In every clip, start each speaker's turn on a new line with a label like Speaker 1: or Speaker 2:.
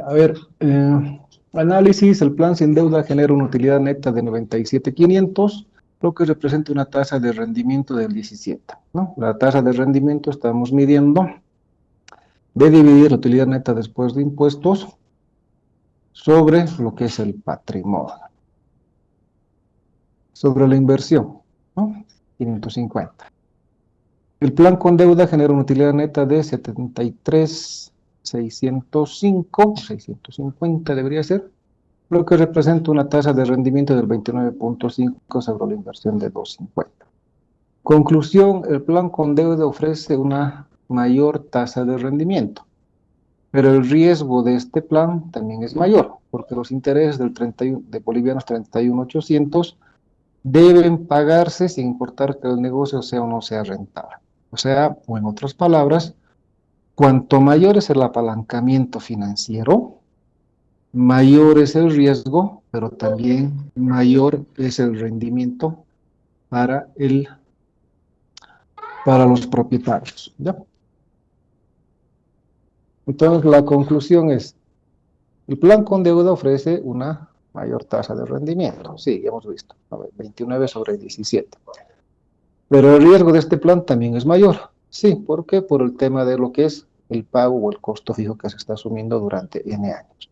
Speaker 1: A ver, análisis, el plan sin deuda genera una utilidad neta de 97.500, lo que representa una tasa de rendimiento del 17, ¿no? La tasa de rendimiento estamos midiendo de dividir la utilidad neta después de impuestos sobre lo que es el patrimonio, sobre la inversión, ¿no? 550. El plan con deuda genera una utilidad neta de 73.605, 650 debería ser, lo que representa una tasa de rendimiento del 29.5 sobre la inversión de 250. Conclusión, el plan con deuda ofrece una mayor tasa de rendimiento, pero el riesgo de este plan también es mayor, porque los intereses del 31, de bolivianos 31.800 deben pagarse sin importar que el negocio sea o no sea rentable. O sea, o en otras palabras, cuanto mayor es el apalancamiento financiero, mayor es el riesgo, pero también mayor es el rendimiento para, para los propietarios, ¿ya? Entonces, la conclusión es, el plan con deuda ofrece una mayor tasa de rendimiento. Sí, ya hemos visto, a ver, 29 sobre 17. Pero el riesgo de este plan también es mayor. Sí, ¿por qué? Por el tema de lo que es el pago o el costo fijo que se está asumiendo durante N años.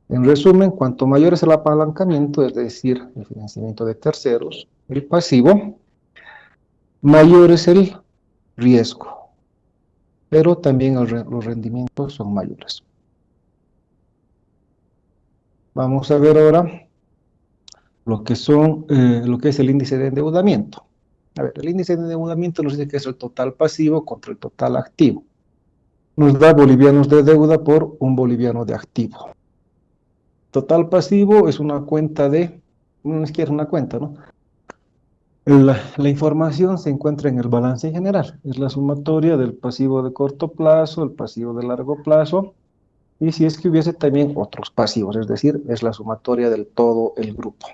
Speaker 1: En resumen, cuanto mayor es el apalancamiento, es decir, el financiamiento de terceros, el pasivo, mayor es el riesgo, pero también los rendimientos son mayores. Vamos a ver ahora lo que es el índice de endeudamiento. A ver, el índice de endeudamiento nos dice que es el total pasivo contra el total activo. Nos da bolivianos de deuda por un boliviano de activo. Total pasivo es una cuenta no es que es una cuenta, ¿no? La información se encuentra en el balance general. Es la sumatoria del pasivo de corto plazo, el pasivo de largo plazo, y si es que hubiese también otros pasivos, es decir, es la sumatoria del todo el grupo,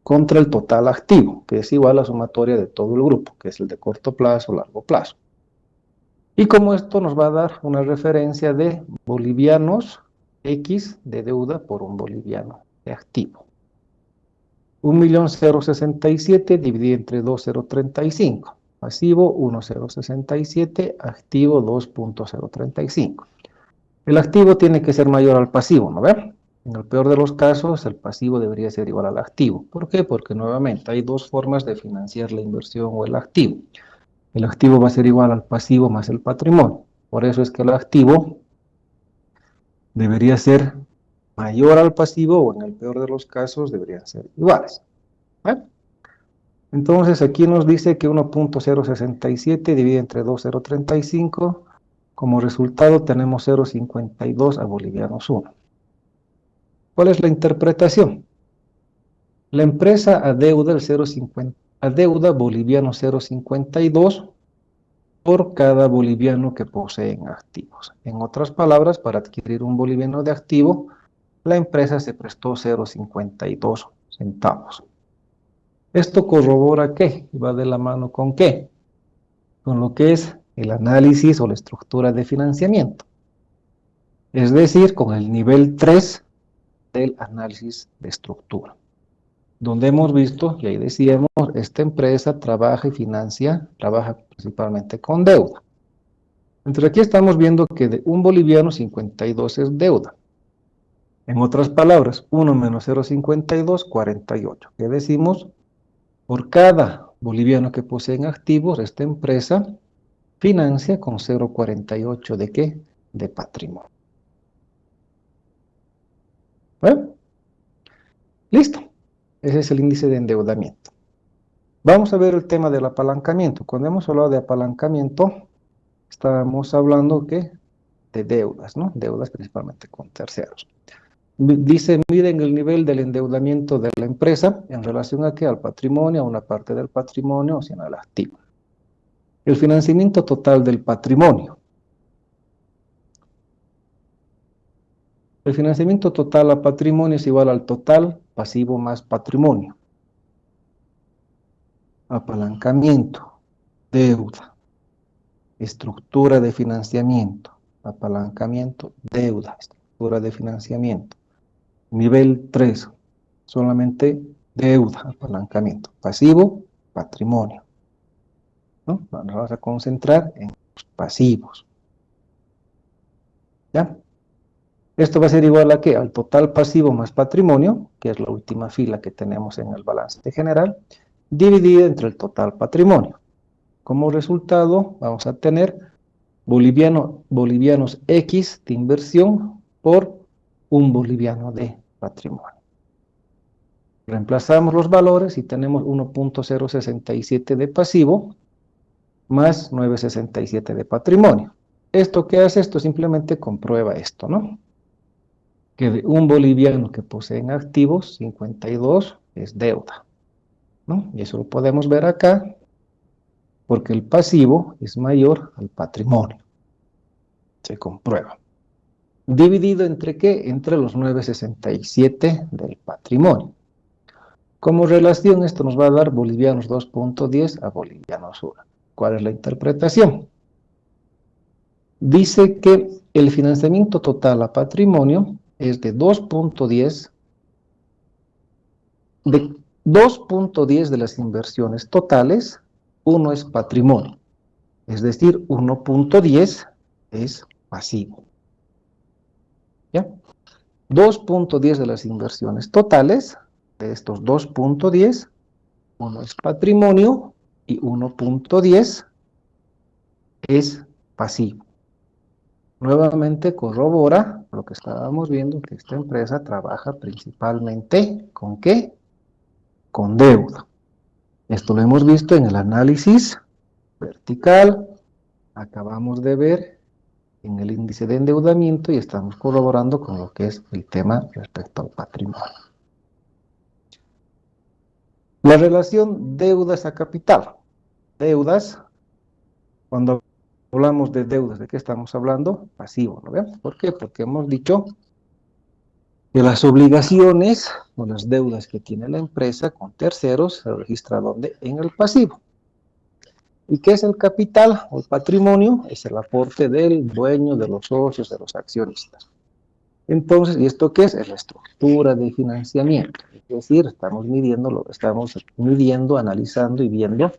Speaker 1: contra el total activo, que es igual a la sumatoria de todo el grupo, que es el de corto plazo, largo plazo. Y como esto nos va a dar una referencia de bolivianos X de deuda por un boliviano de activo. 1.067.000 dividido entre 2.035. Pasivo 1.067, activo 2.035. El activo tiene que ser mayor al pasivo, ¿no ven? En el peor de los casos, el pasivo debería ser igual al activo. ¿Por qué? Porque nuevamente hay dos formas de financiar la inversión o el activo. El activo va a ser igual al pasivo más el patrimonio. Por eso es que el activo debería ser mayor al pasivo o en el peor de los casos deberían ser iguales. ¿Eh? Entonces aquí nos dice que 1.067 divide entre 2.035. Como resultado tenemos 0.52 a bolivianos 1. ¿Cuál es la interpretación? La empresa adeuda, adeuda boliviano 0.52 por cada boliviano que poseen activos. En otras palabras, para adquirir un boliviano de activo, la empresa se prestó 0.52 centavos. ¿Esto corrobora qué? ¿Va de la mano con qué? Con lo que es el análisis o la estructura de financiamiento. Es decir, con el nivel 3 del análisis de estructura, donde hemos visto, y ahí decíamos, esta empresa trabaja y financia, trabaja principalmente con deuda. Entonces aquí estamos viendo que de un boliviano 52 es deuda. En otras palabras, 1 menos 0,52, 48. ¿Qué decimos? Por cada boliviano que poseen activos, esta empresa financia con 0,48 ¿de qué? De patrimonio. ¿Bueno? Listo. Ese es el índice de endeudamiento. Vamos a ver el tema del apalancamiento. Cuando hemos hablado de apalancamiento, estábamos hablando ¿qué? De deudas, ¿no? Deudas principalmente con terceros. Dice, miden el nivel del endeudamiento de la empresa en relación a qué, al patrimonio, a una parte del patrimonio, o sea, al activo. El financiamiento total del patrimonio. El financiamiento total a patrimonio es igual al total pasivo más patrimonio. Apalancamiento, deuda, estructura de financiamiento, apalancamiento, deuda, estructura estructura de financiamiento. Nivel 3, solamente deuda, apalancamiento. Pasivo, patrimonio, ¿no? Nos vamos a concentrar en los pasivos. ¿Ya? Esto va a ser igual a ¿qué? Al total pasivo más patrimonio, que es la última fila que tenemos en el balance general, dividido entre el total patrimonio. Como resultado, vamos a tener bolivianos X de inversión por un boliviano de patrimonio. Reemplazamos los valores y tenemos 1.067 de pasivo más 9.67 de patrimonio. ¿Esto qué hace? Esto simplemente comprueba esto, ¿no? Que de un boliviano que posee en activos, 52 es deuda, ¿no? Y eso lo podemos ver acá, porque el pasivo es mayor al patrimonio. Se comprueba. ¿Dividido entre qué? Entre los 9.67 del patrimonio. Como relación, esto nos va a dar bolivianos 2.10 a bolivianos 1. ¿Cuál es la interpretación? Dice que el financiamiento total a patrimonio es de 2.10 de las inversiones totales, 1 es patrimonio, es decir, 1.10 es pasivo. ¿Ya? 2.10 de las inversiones totales, de estos 2.10, 1 es patrimonio y 1.10 es pasivo. Nuevamente corrobora lo que estábamos viendo, que esta empresa trabaja principalmente ¿con qué? Con deuda. Esto lo hemos visto en el análisis vertical, acabamos de ver en el índice de endeudamiento y estamos corroborando con lo que es el tema respecto al patrimonio. La relación deudas a capital. Deudas, cuando hablamos de deudas, ¿de qué estamos hablando? Pasivo, ¿no ven? ¿Por qué? Porque hemos dicho que las obligaciones o las deudas que tiene la empresa con terceros se registra ¿dónde? En el pasivo. ¿Y qué es el capital o el patrimonio? Es el aporte del dueño, de los socios, de los accionistas. Entonces, ¿y esto qué es? Es la estructura de financiamiento. Es decir, estamos midiendo, analizando y viendo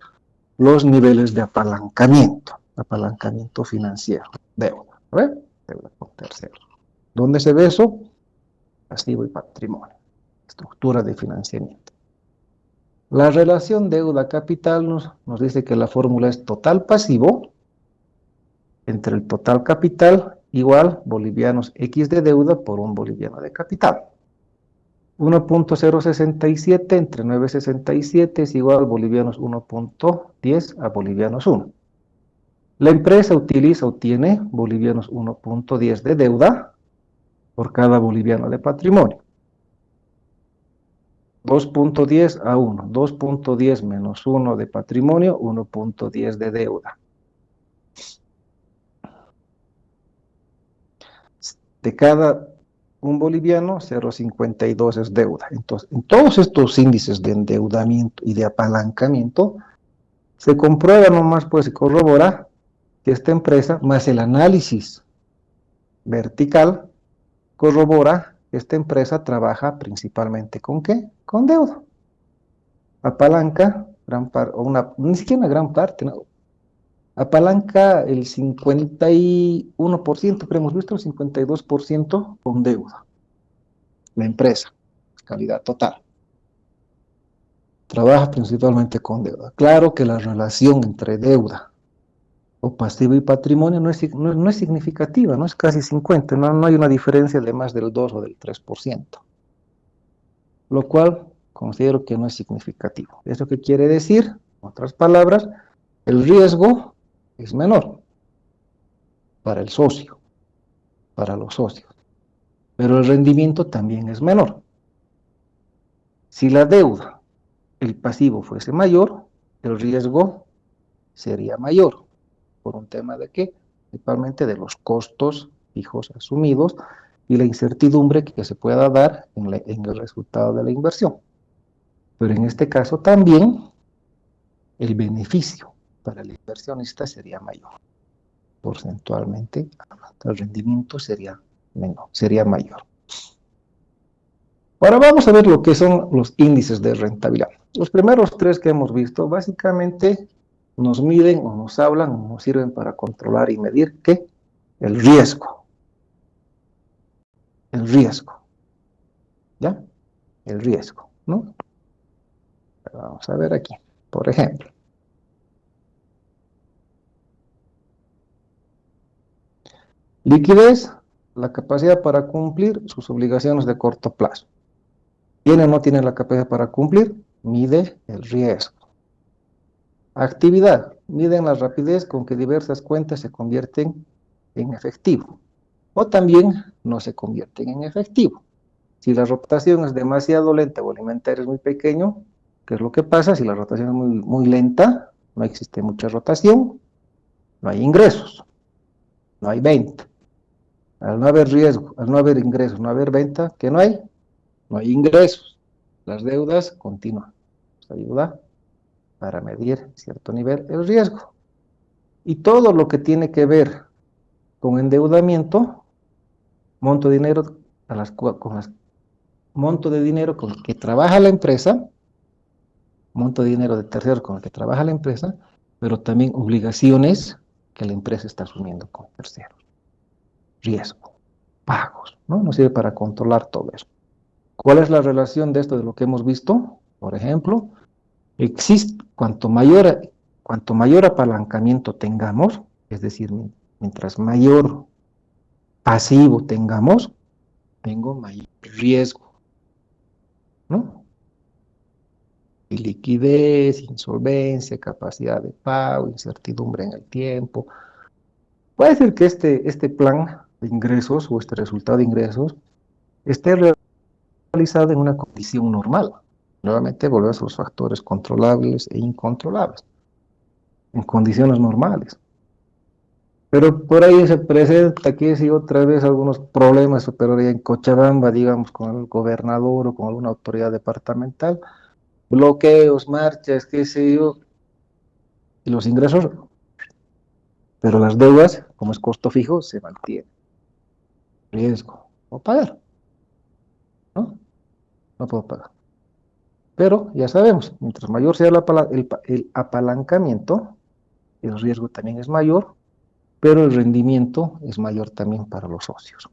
Speaker 1: los niveles de apalancamiento financiero, deuda, ¿ves? Deuda con terceros. ¿Dónde se ve eso? Pasivo y patrimonio, estructura de financiamiento. La relación deuda-capital nos dice que la fórmula es total pasivo entre el total capital igual bolivianos X de deuda por un boliviano de capital. 1.067 entre 9.67 es igual bolivianos 1.10 a bolivianos 1. La empresa obtiene bolivianos 1.10 de deuda por cada boliviano de patrimonio. 2.10 a 1, 2.10 menos 1 de patrimonio, 1.10 de deuda. De cada un boliviano, 0.52 es deuda. Entonces, en todos estos índices de endeudamiento y de apalancamiento, se comprueba nomás, pues se corrobora que esta empresa, más el análisis vertical, corrobora que esta empresa trabaja principalmente ¿con qué? Con deuda. Apalanca, ni siquiera una gran parte, ¿no? Apalanca el 51%, pero hemos visto el 52% con deuda. La empresa, calidad total. Trabaja principalmente con deuda. Claro que la relación entre deuda o pasivo y patrimonio no es significativa, no es casi 50, no hay una diferencia de más del 2 o del 3%. Lo cual considero que no es significativo. ¿Eso qué quiere decir? En otras palabras, el riesgo es menor para el socio, para los socios, pero el rendimiento también es menor. Si la deuda, el pasivo fuese mayor, el riesgo sería mayor, por un tema de qué, principalmente de los costos fijos asumidos y la incertidumbre que se pueda dar en el resultado de la inversión. Pero en este caso también el beneficio para el inversionista sería mayor. Porcentualmente, el rendimiento sería menor, sería mayor. Ahora vamos a ver lo que son los índices de rentabilidad. Los primeros tres que hemos visto básicamente nos miden o nos hablan o nos sirven para controlar y medir ¿qué? El riesgo. El riesgo. ¿Ya? El riesgo, ¿no? Vamos a ver aquí, por ejemplo. Liquidez, la capacidad para cumplir sus obligaciones de corto plazo. ¿Tiene o no tiene la capacidad para cumplir? Mide el riesgo. Actividad, miden la rapidez con que diversas cuentas se convierten en efectivo. O también no se convierten en efectivo. Si la rotación es demasiado lenta o el inventario es muy pequeño, ¿qué es lo que pasa? Si la rotación es muy lenta, no existe mucha rotación, no hay ingresos, no hay venta. Al no haber riesgo, al no haber ingresos, no haber venta, ¿qué no hay? No hay ingresos. Las deudas continúan. Nos ayuda para medir cierto nivel el riesgo. Y todo lo que tiene que ver con endeudamiento, monto de dinero monto de dinero con el que trabaja la empresa, monto de dinero de terceros con el que trabaja la empresa, pero también obligaciones que la empresa está asumiendo con terceros. Riesgo, pagos, ¿no? Nos sirve para controlar todo eso. ¿Cuál es la relación de esto de lo que hemos visto? Por ejemplo, cuanto mayor apalancamiento tengamos, es decir, mientras mayor pasivo tengamos, tengo mayor riesgo, ¿no? Y liquidez, insolvencia, capacidad de pago, incertidumbre en el tiempo. Puede ser que este plan de ingresos o este resultado de ingresos esté realizado en una condición normal. Nuevamente volvemos a los factores controlables e incontrolables, en condiciones normales. Pero por ahí se presenta aquí sí otra vez algunos problemas, pero ya en Cochabamba, digamos, con el gobernador o con alguna autoridad departamental, bloqueos, marchas, qué sé yo, y los ingresos, pero las deudas, como es costo fijo, se mantienen. Riesgo, o pagar, ¿no? No puedo pagar. Pero ya sabemos, mientras mayor sea el apalancamiento, el riesgo también es mayor, pero el rendimiento es mayor también para los socios.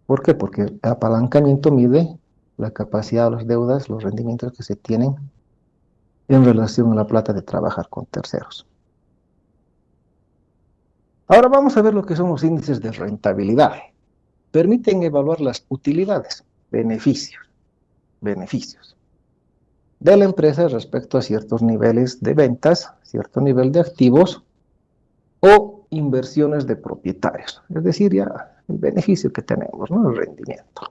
Speaker 1: ¿Por qué? Porque el apalancamiento mide la capacidad de las deudas, los rendimientos que se tienen en relación a la plata de trabajar con terceros. Ahora vamos a ver lo que son los índices de rentabilidad. Permiten evaluar las utilidades, beneficios de la empresa respecto a ciertos niveles de ventas, cierto nivel de activos o inversiones de propietarios. Es decir, ya el beneficio que tenemos, ¿no? El rendimiento.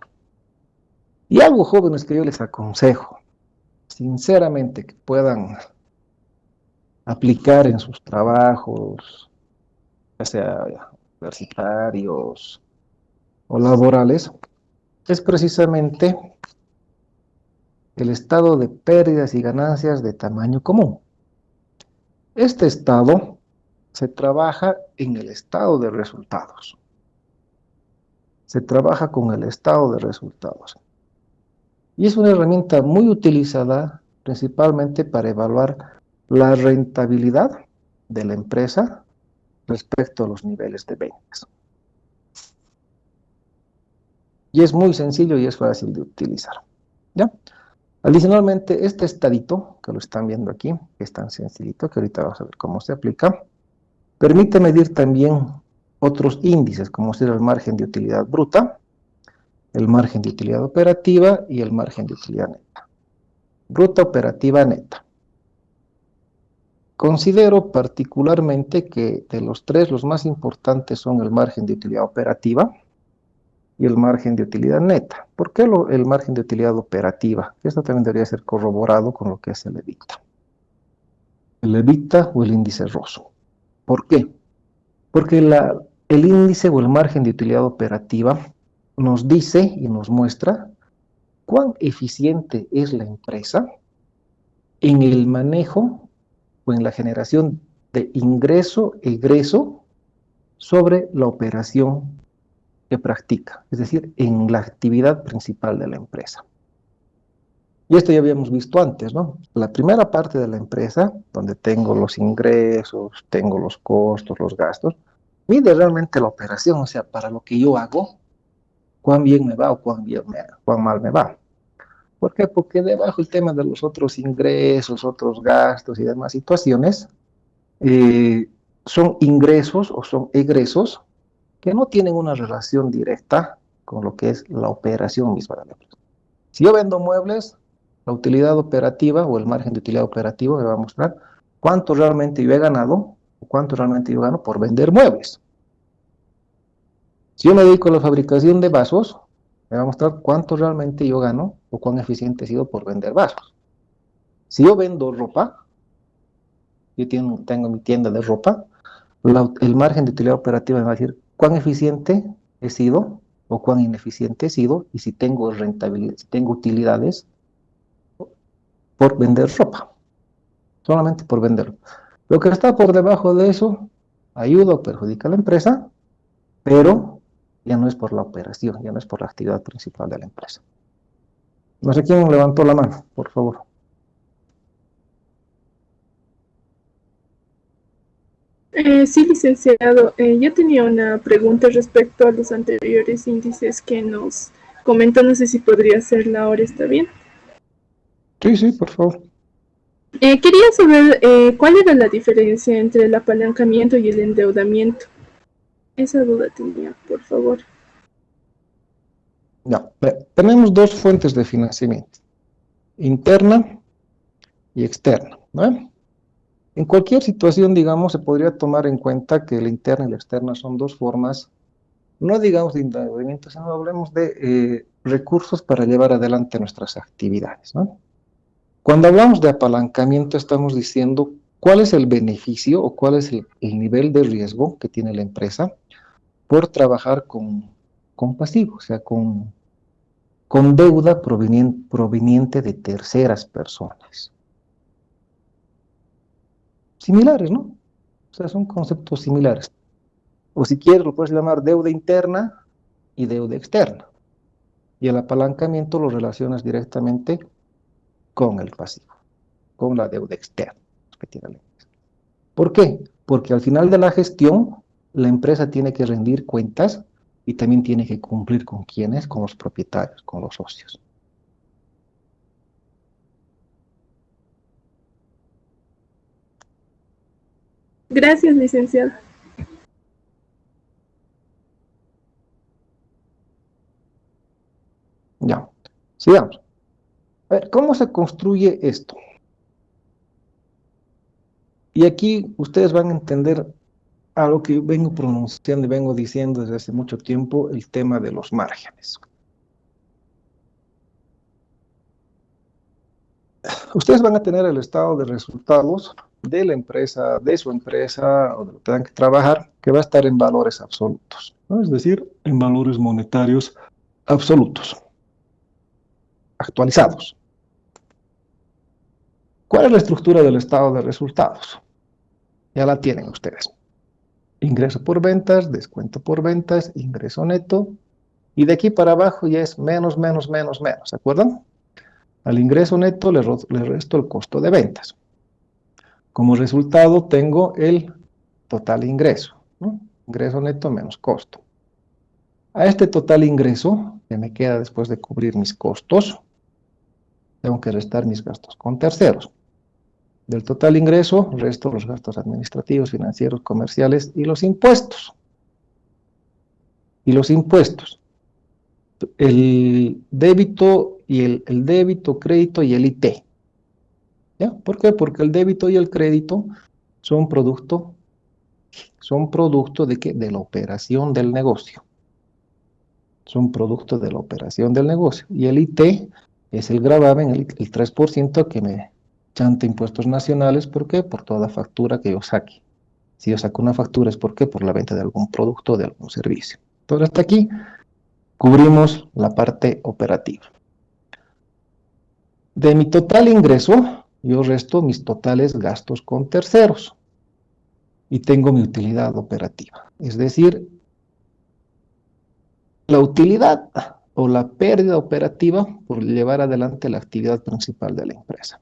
Speaker 1: Y algo, jóvenes, que yo les aconsejo, sinceramente, que puedan aplicar en sus trabajos, ya sea universitarios o laborales, es precisamente el estado de pérdidas y ganancias de tamaño común. Este estado se trabaja en el estado de resultados. Se trabaja con el estado de resultados. Y es una herramienta muy utilizada principalmente para evaluar la rentabilidad de la empresa respecto a los niveles de ventas. Y es muy sencillo y es fácil de utilizar. ¿Ya? Adicionalmente, este estadito, que lo están viendo aquí, que es tan sencillito, que ahorita vamos a ver cómo se aplica, permite medir también otros índices, como ser el margen de utilidad bruta, el margen de utilidad operativa y el margen de utilidad neta. Bruta, operativa, neta. Considero particularmente que de los tres, los más importantes son el margen de utilidad operativa y el margen de utilidad neta. ¿Por qué el margen de utilidad operativa? Esto también debería ser corroborado con lo que es el EBITDA. El EBITDA o el índice ROSU. ¿Por qué? Porque el índice o el margen de utilidad operativa nos dice y nos muestra cuán eficiente es la empresa en el manejo o en la generación de ingreso-egreso sobre la operación que practica, es decir, en la actividad principal de la empresa. Y esto ya habíamos visto antes, ¿no? La primera parte de la empresa, donde tengo los ingresos, tengo los costos, los gastos, mide realmente la operación, o sea, para lo que yo hago, cuán bien me va o cuán mal me va. ¿Por qué? Porque debajo el tema de los otros ingresos, otros gastos y demás situaciones, eh, son ingresos o son egresos que no tienen una relación directa con lo que es la operación misma de la empresa. Si yo vendo muebles, la utilidad operativa o el margen de utilidad operativa me va a mostrar cuánto realmente yo he ganado o cuánto realmente yo gano por vender muebles. Si yo me dedico a la fabricación de vasos, me va a mostrar cuánto realmente yo gano o cuán eficiente he sido por vender vasos. Si yo vendo ropa, yo tengo mi tienda de ropa, el margen de utilidad operativa me va a decir cuán eficiente he sido o cuán ineficiente he sido y si tengo rentabilidad, si tengo utilidades por vender ropa, solamente por vender. Lo que está por debajo de eso ayuda o perjudica a la empresa, pero ya no es por la operación, ya no es por la actividad principal de la empresa. No sé quién levantó la mano, por favor.
Speaker 2: Sí, licenciado. Yo tenía una pregunta respecto a los anteriores índices que nos comentó. No sé si podría hacerla ahora, ¿está bien?
Speaker 1: Sí, sí, por favor.
Speaker 2: Quería saber cuál era la diferencia entre el apalancamiento y el endeudamiento. Esa duda tenía, por favor.
Speaker 1: Ya, tenemos dos fuentes de financiamiento, interna y externa, ¿no? En cualquier situación, digamos, se podría tomar en cuenta que la interna y la externa son dos formas, no digamos de endeudamiento, sino hablemos de recursos para llevar adelante nuestras actividades, ¿no? Cuando hablamos de apalancamiento, estamos diciendo cuál es el beneficio o cuál es el nivel de riesgo que tiene la empresa por trabajar con pasivo, o sea, con deuda proveniente de terceras personas. Similares, ¿no? O sea, son conceptos similares. O si quieres, lo puedes llamar deuda interna y deuda externa. Y el apalancamiento lo relacionas directamente con el pasivo, con la deuda externa que tiene la empresa. ¿Por qué? Porque al final de la gestión, la empresa tiene que rendir cuentas y también tiene que cumplir con quiénes, con los propietarios, con los socios.
Speaker 2: Gracias, licenciado.
Speaker 1: Ya, sigamos. A ver, ¿cómo se construye esto? Y aquí ustedes van a entender algo que vengo pronunciando y vengo diciendo desde hace mucho tiempo, el tema de los márgenes. Ustedes van a tener el estado de resultados de la empresa, de su empresa, o de lo que tengan que trabajar, que va a estar en valores absolutos, ¿no? Es decir, en valores monetarios absolutos, actualizados. ¿Cuál es la estructura del estado de resultados? Ya la tienen ustedes. Ingreso por ventas, descuento por ventas, ingreso neto, y de aquí para abajo ya es menos, menos, menos, menos, ¿se acuerdan? Al ingreso neto le resto el costo de ventas. Como resultado tengo el total ingreso, ¿no? Ingreso neto menos costo. A este total ingreso, que me queda después de cubrir mis costos, tengo que restar mis gastos con terceros. Del total ingreso, resto los gastos administrativos, financieros, comerciales y los impuestos. Y los impuestos. El débito y el débito, crédito y el IT. ¿Ya? ¿Por qué? Porque el débito y el crédito son producto de qué? De la operación del negocio. Son producto de la operación del negocio. Y el IT es el gravamen, el 3% que me chanta impuestos nacionales. ¿Por qué? Por toda factura que yo saque. Si yo saco una factura es ¿por qué? Por la venta de algún producto o de algún servicio. Entonces hasta aquí cubrimos la parte operativa. De mi total ingreso, yo resto mis totales gastos con terceros y tengo mi utilidad operativa. Es decir, la utilidad o la pérdida operativa por llevar adelante la actividad principal de la empresa.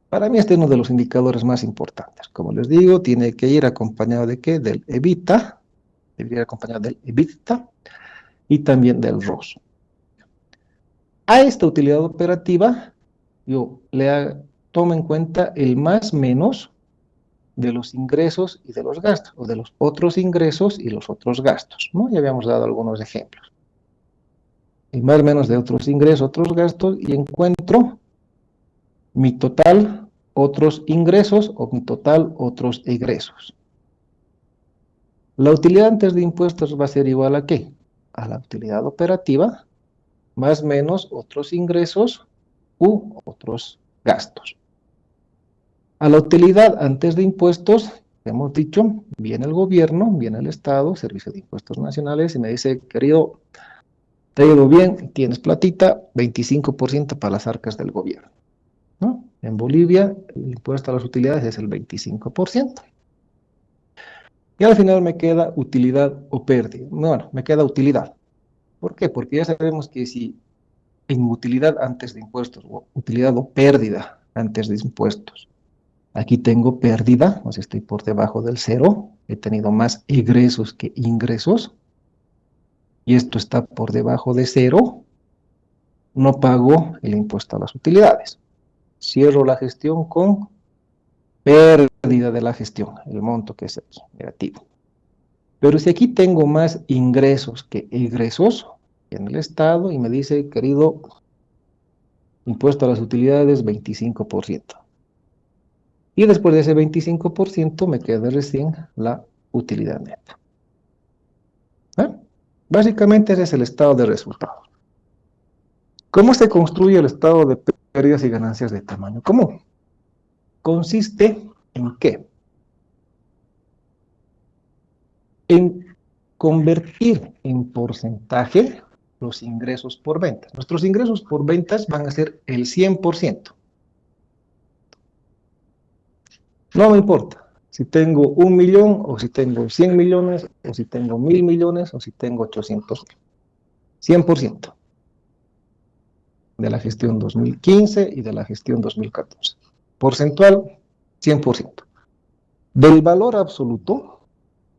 Speaker 1: Para mí este es uno de los indicadores más importantes. Como les digo, tiene que ir acompañado de ¿qué? Del EBITDA, debería ir acompañado del EBITDA y también del ROS. A esta utilidad operativa, yo tomo en cuenta el más menos de los ingresos y de los gastos, o de los otros ingresos y los otros gastos, ¿no? Ya habíamos dado algunos ejemplos. El más menos de otros ingresos, otros gastos, y encuentro mi total otros ingresos o mi total otros egresos. La utilidad antes de impuestos va a ser igual a ¿qué? A la utilidad operativa más menos otros ingresos u otros gastos. A la utilidad antes de impuestos, hemos dicho, viene el gobierno, viene el Estado, Servicio de Impuestos Nacionales, y me dice, querido, te ha ido bien, tienes platita, 25% para las arcas del gobierno, ¿no? En Bolivia, el impuesto a las utilidades es el 25%. Y al final me queda utilidad o pérdida. Bueno, me queda utilidad. ¿Por qué? Porque ya sabemos que si en utilidad antes de impuestos, o utilidad o pérdida antes de impuestos, aquí tengo pérdida, o sea, estoy por debajo del cero, he tenido más egresos que ingresos, y esto está por debajo de cero, no pago el impuesto a las utilidades. Cierro la gestión con pérdida de la gestión, el monto que es aquí, negativo. Pero si aquí tengo más ingresos que egresos en el Estado y me dice, querido, impuesto a las utilidades 25%. Y después de ese 25% me queda recién la utilidad neta. ¿Eh? Básicamente ese es el estado de resultados. ¿Cómo se construye el estado de pérdidas y ganancias de tamaño común? Consiste en ¿qué? En convertir en porcentaje los ingresos por ventas. Nuestros ingresos por ventas van a ser el 100%. No me importa si tengo 1.000.000 o si tengo 100 millones o si tengo 1.000 millones o si tengo 800.000. 100% de la gestión 2015 y de la gestión 2014. Porcentual, 100%. Del valor absoluto,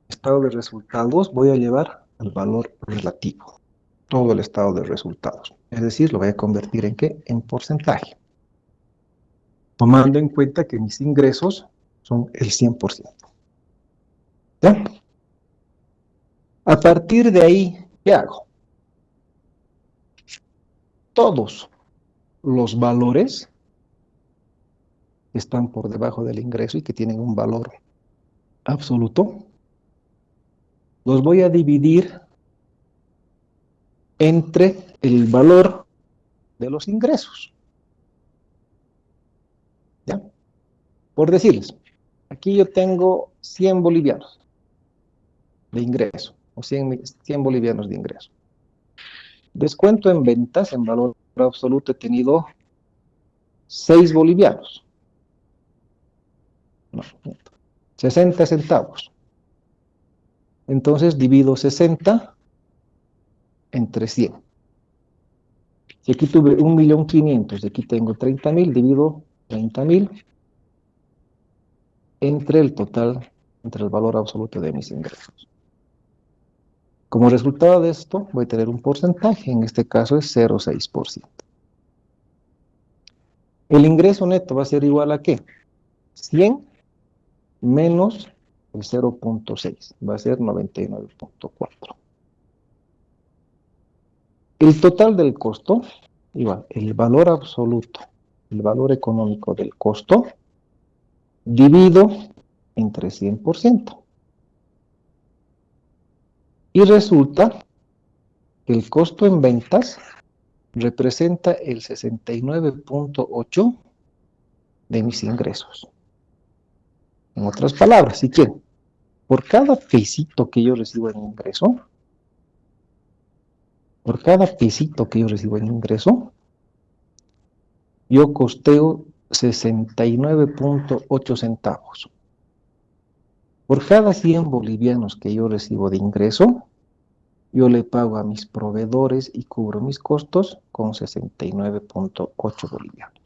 Speaker 1: estado de resultados, voy a llevar al valor relativo. Todo el estado de resultados. Es decir, lo voy a convertir en ¿qué? En porcentaje. Tomando en cuenta que mis ingresos son el 100%. ¿Ya? A partir de ahí, ¿qué hago? Todos los valores que están por debajo del ingreso y que tienen un valor absoluto, los voy a dividir entre el valor de los ingresos. ¿Ya? Por decirles, aquí yo tengo 100 bolivianos de ingreso, o 100 bolivianos de ingreso. Descuento en ventas, en valor absoluto, he tenido 6 bolivianos. No, 60 centavos. Entonces divido 60 entre 100. Si aquí tuve 1.500.000 y aquí tengo 30.000, divido 30.000 entre el total, entre el valor absoluto de mis ingresos. Como resultado de esto, voy a tener un porcentaje, en este caso es 0,6%. El ingreso neto va a ser igual a ¿qué? 100 menos el 0,6, va a ser 99,4. El total del costo, igual, el valor absoluto, el valor económico del costo, divido entre 100%. Y resulta que el costo en ventas representa el 69,8% de mis ingresos. En otras palabras, si quieren, por cada pesito que yo recibo en ingreso, yo costeo 69,8 centavos. Por cada 100 bolivianos que yo recibo de ingreso, yo le pago a mis proveedores y cubro mis costos con 69.8 bolivianos.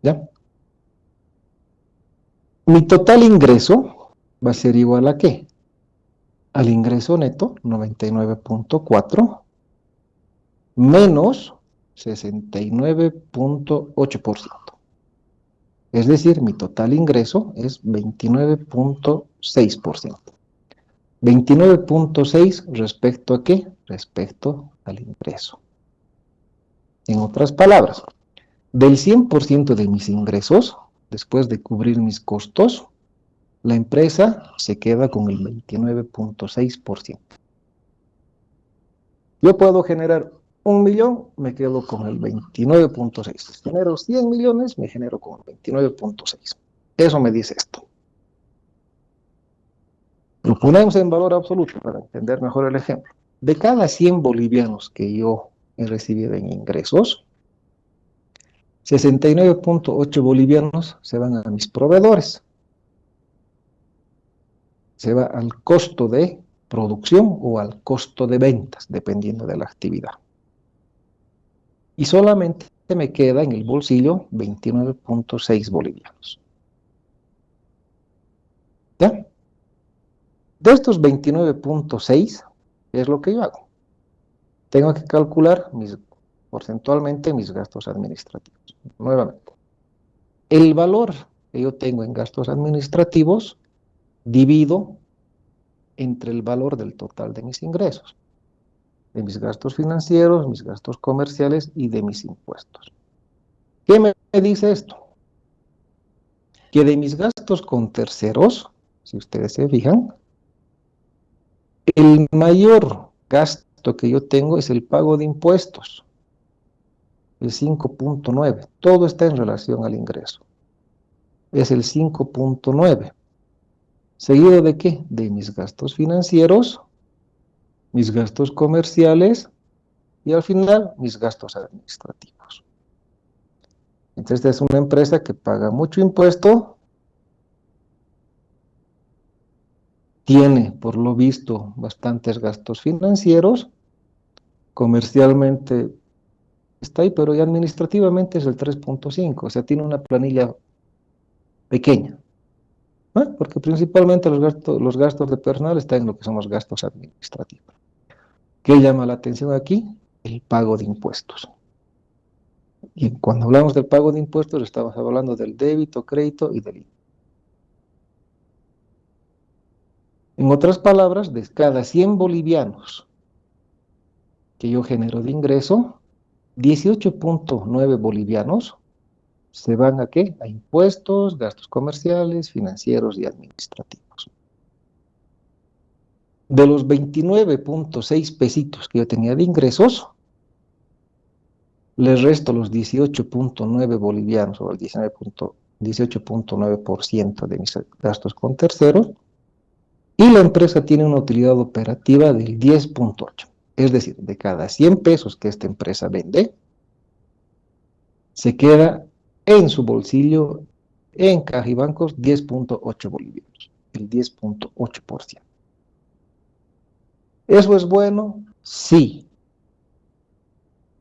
Speaker 1: ¿Ya? Mi total ingreso va a ser igual a ¿qué? Al ingreso neto, 99.4, menos 69.8%. Es decir, mi total ingreso es 29.6%. 29.6 respecto a ¿qué? Respecto al ingreso. En otras palabras, del 100% de mis ingresos, después de cubrir mis costos, la empresa se queda con el 29.6%. Yo puedo generar 1.000.000, me quedo con el 29.6. Si genero 100 millones, me genero con el 29.6. Eso me dice esto. Lo ponemos en valor absoluto para entender mejor el ejemplo. De cada 100 bolivianos que yo he recibido en ingresos, 69.8 bolivianos se van a mis proveedores. Se va al costo de producción o al costo de ventas, dependiendo de la actividad. Y solamente me queda en el bolsillo 29.6 bolivianos. ¿Ya? De estos 29.6, ¿qué es lo que yo hago? Tengo que calcular porcentualmente mis gastos administrativos. Nuevamente, el valor que yo tengo en gastos administrativos divido entre el valor del total de mis ingresos, de mis gastos financieros, mis gastos comerciales y de mis impuestos. ¿Qué me dice esto? Que de mis gastos con terceros, si ustedes se fijan, el mayor gasto que yo tengo es el pago de impuestos, el 5.9. Todo está en relación al ingreso. Es el 5.9. ¿Seguido de qué? De mis gastos financieros, mis gastos comerciales y al final mis gastos administrativos. Entonces, esta es una empresa que paga mucho impuesto, tiene, por lo visto, bastantes gastos financieros, comercialmente está ahí, pero ya administrativamente es el 3.5, o sea, tiene una planilla pequeña, ¿no? Porque principalmente los gastos de personal están en lo que son los gastos administrativos. ¿Qué llama la atención aquí? El pago de impuestos. Y cuando hablamos del pago de impuestos, estamos hablando del débito, crédito y del IVA. En otras palabras, de cada 100 bolivianos que yo genero de ingreso, 18.9 bolivianos se van ¿a qué? A impuestos, gastos comerciales, financieros y administrativos. De los 29.6 pesitos que yo tenía de ingresos, les resto los 18.9 bolivianos o el 18.9% de mis gastos con terceros, y la empresa tiene una utilidad operativa del 10.8. Es decir, de cada 100 pesos que esta empresa vende, se queda en su bolsillo, en caja y bancos, 10.8 bolivianos, el 10.8%. ¿Eso es bueno? Sí.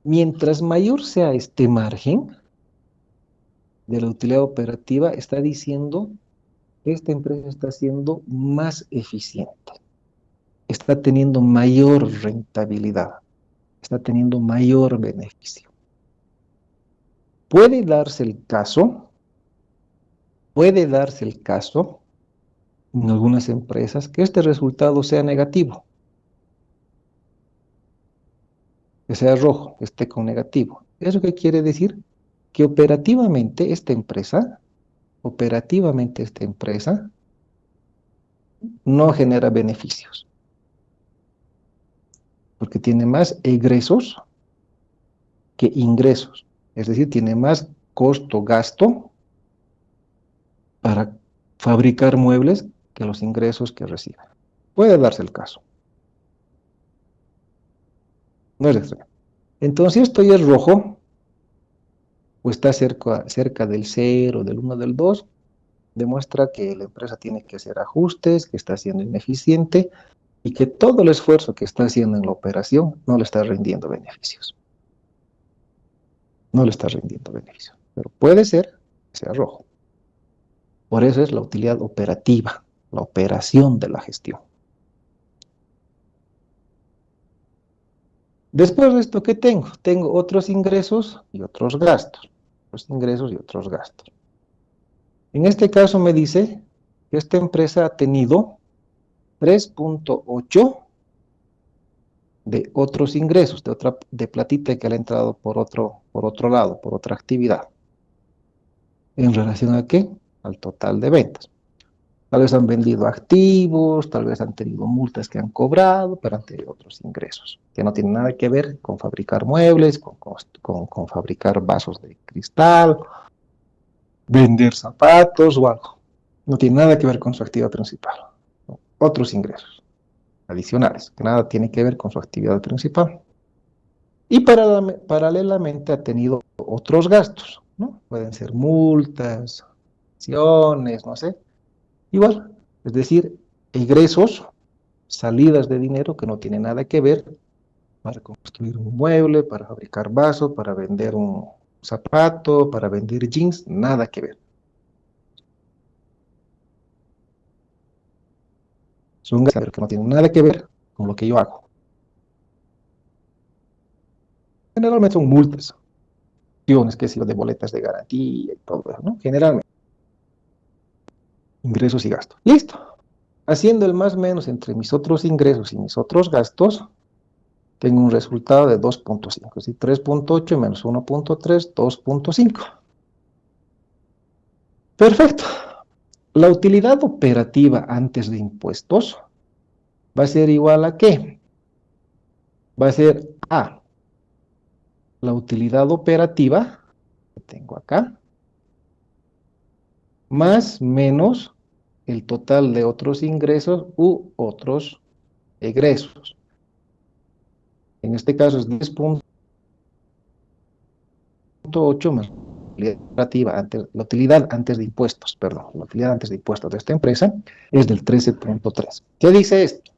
Speaker 1: Mientras mayor sea este margen de la utilidad operativa, está diciendo que esta empresa está siendo más eficiente, está teniendo mayor rentabilidad, está teniendo mayor beneficio. Puede darse el caso en algunas empresas que este resultado sea negativo, que sea rojo, que esté con negativo. ¿Eso qué quiere decir? Que operativamente esta empresa no genera beneficios, porque tiene más egresos que ingresos, es decir, tiene más costo-gasto para fabricar muebles que los ingresos que recibe. Puede darse el caso. No es extraño. Entonces, si esto ya es rojo, o está cerca del 0, del 1, del 2, demuestra que la empresa tiene que hacer ajustes, que está siendo ineficiente y que todo el esfuerzo que está haciendo en la operación no le está rindiendo beneficios. No le está rindiendo beneficios. Pero puede ser que sea rojo. Por eso es la utilidad operativa, la operación de la gestión. Después de esto, ¿qué tengo? Tengo otros ingresos y otros gastos. Otros ingresos y otros gastos. En este caso me dice que esta empresa ha tenido 3.8 de otros ingresos, de platita que le ha entrado por otro lado, por otra actividad. ¿En relación a qué? Al total de ventas. Tal vez han vendido activos, tal vez han tenido multas que han cobrado, pero han tenido otros ingresos, que no tienen nada que ver con fabricar muebles, con fabricar vasos de cristal, vender zapatos o algo. No tiene nada que ver con su actividad principal. No, otros ingresos adicionales, que nada tiene que ver con su actividad principal. Y paralelamente ha tenido otros gastos, ¿no? Pueden ser multas, acciones, no sé. Igual, es decir, ingresos, salidas de dinero que no tienen nada que ver para construir un mueble, para fabricar vasos, para vender un zapato, para vender jeans, nada que ver. Son gastos que no tienen nada que ver con lo que yo hago. Generalmente son multas, acciones, que de boletas de garantía y todo eso, ¿no? Generalmente, ingresos y gastos. Listo. Haciendo el más o menos entre mis otros ingresos y mis otros gastos, tengo un resultado de 2.5. Es decir, 3.8 menos 1.3, 2.5. Perfecto. La utilidad operativa antes de impuestos va a ser igual a ¿qué? Va a ser A, la utilidad operativa, que tengo acá, más menos el total de otros ingresos u otros egresos. En este caso es 10.8 más la utilidad antes de impuestos, perdón, la utilidad antes de impuestos de esta empresa es del 13.3. ¿Qué dice esto?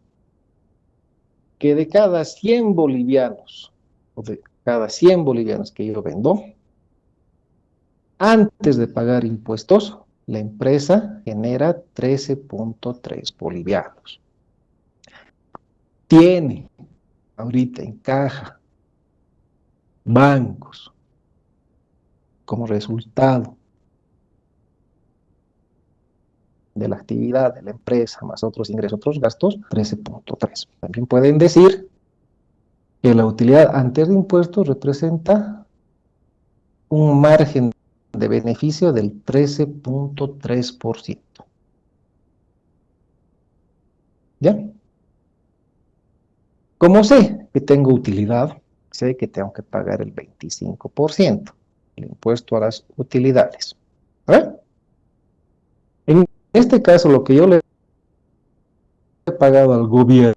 Speaker 1: Que de cada 100 bolivianos, o de cada 100 bolivianos que yo vendo, antes de pagar impuestos, la empresa genera 13.3 bolivianos. Tiene ahorita en caja bancos como resultado de la actividad de la empresa, más otros ingresos, otros gastos, 13.3. También pueden decir que la utilidad antes de impuestos representa un margen de beneficio del 13.3%. ¿Ya? Como sé que tengo utilidad, sé que tengo que pagar el 25%, el impuesto a las utilidades. A ver, en este caso lo que yo le he pagado al gobierno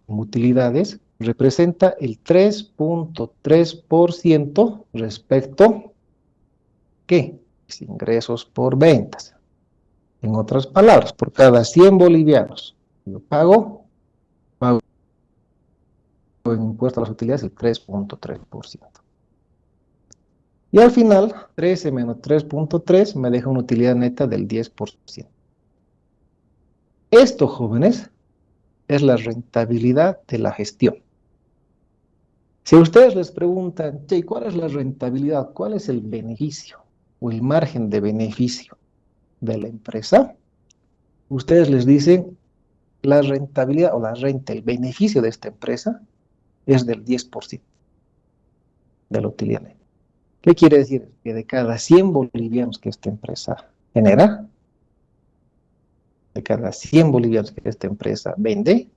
Speaker 1: como utilidades representa el 3.3% respecto ¿qué? Ingresos por ventas. En otras palabras, por cada 100 bolivianos yo pago en impuesto a las utilidades el 3.3%. Y al final, 13 menos 3.3 me deja una utilidad neta del 10%. Esto, jóvenes, es la rentabilidad de la gestión. Si ustedes les preguntan, che, ¿cuál es la rentabilidad? ¿Cuál es el beneficio o el margen de beneficio de la empresa? Ustedes les dicen, la rentabilidad o la renta, el beneficio de esta empresa es del 10% de la utilidad neta. ¿Qué quiere decir? Que de cada 100 bolivianos que esta empresa genera, de cada 100 bolivianos que esta empresa vende,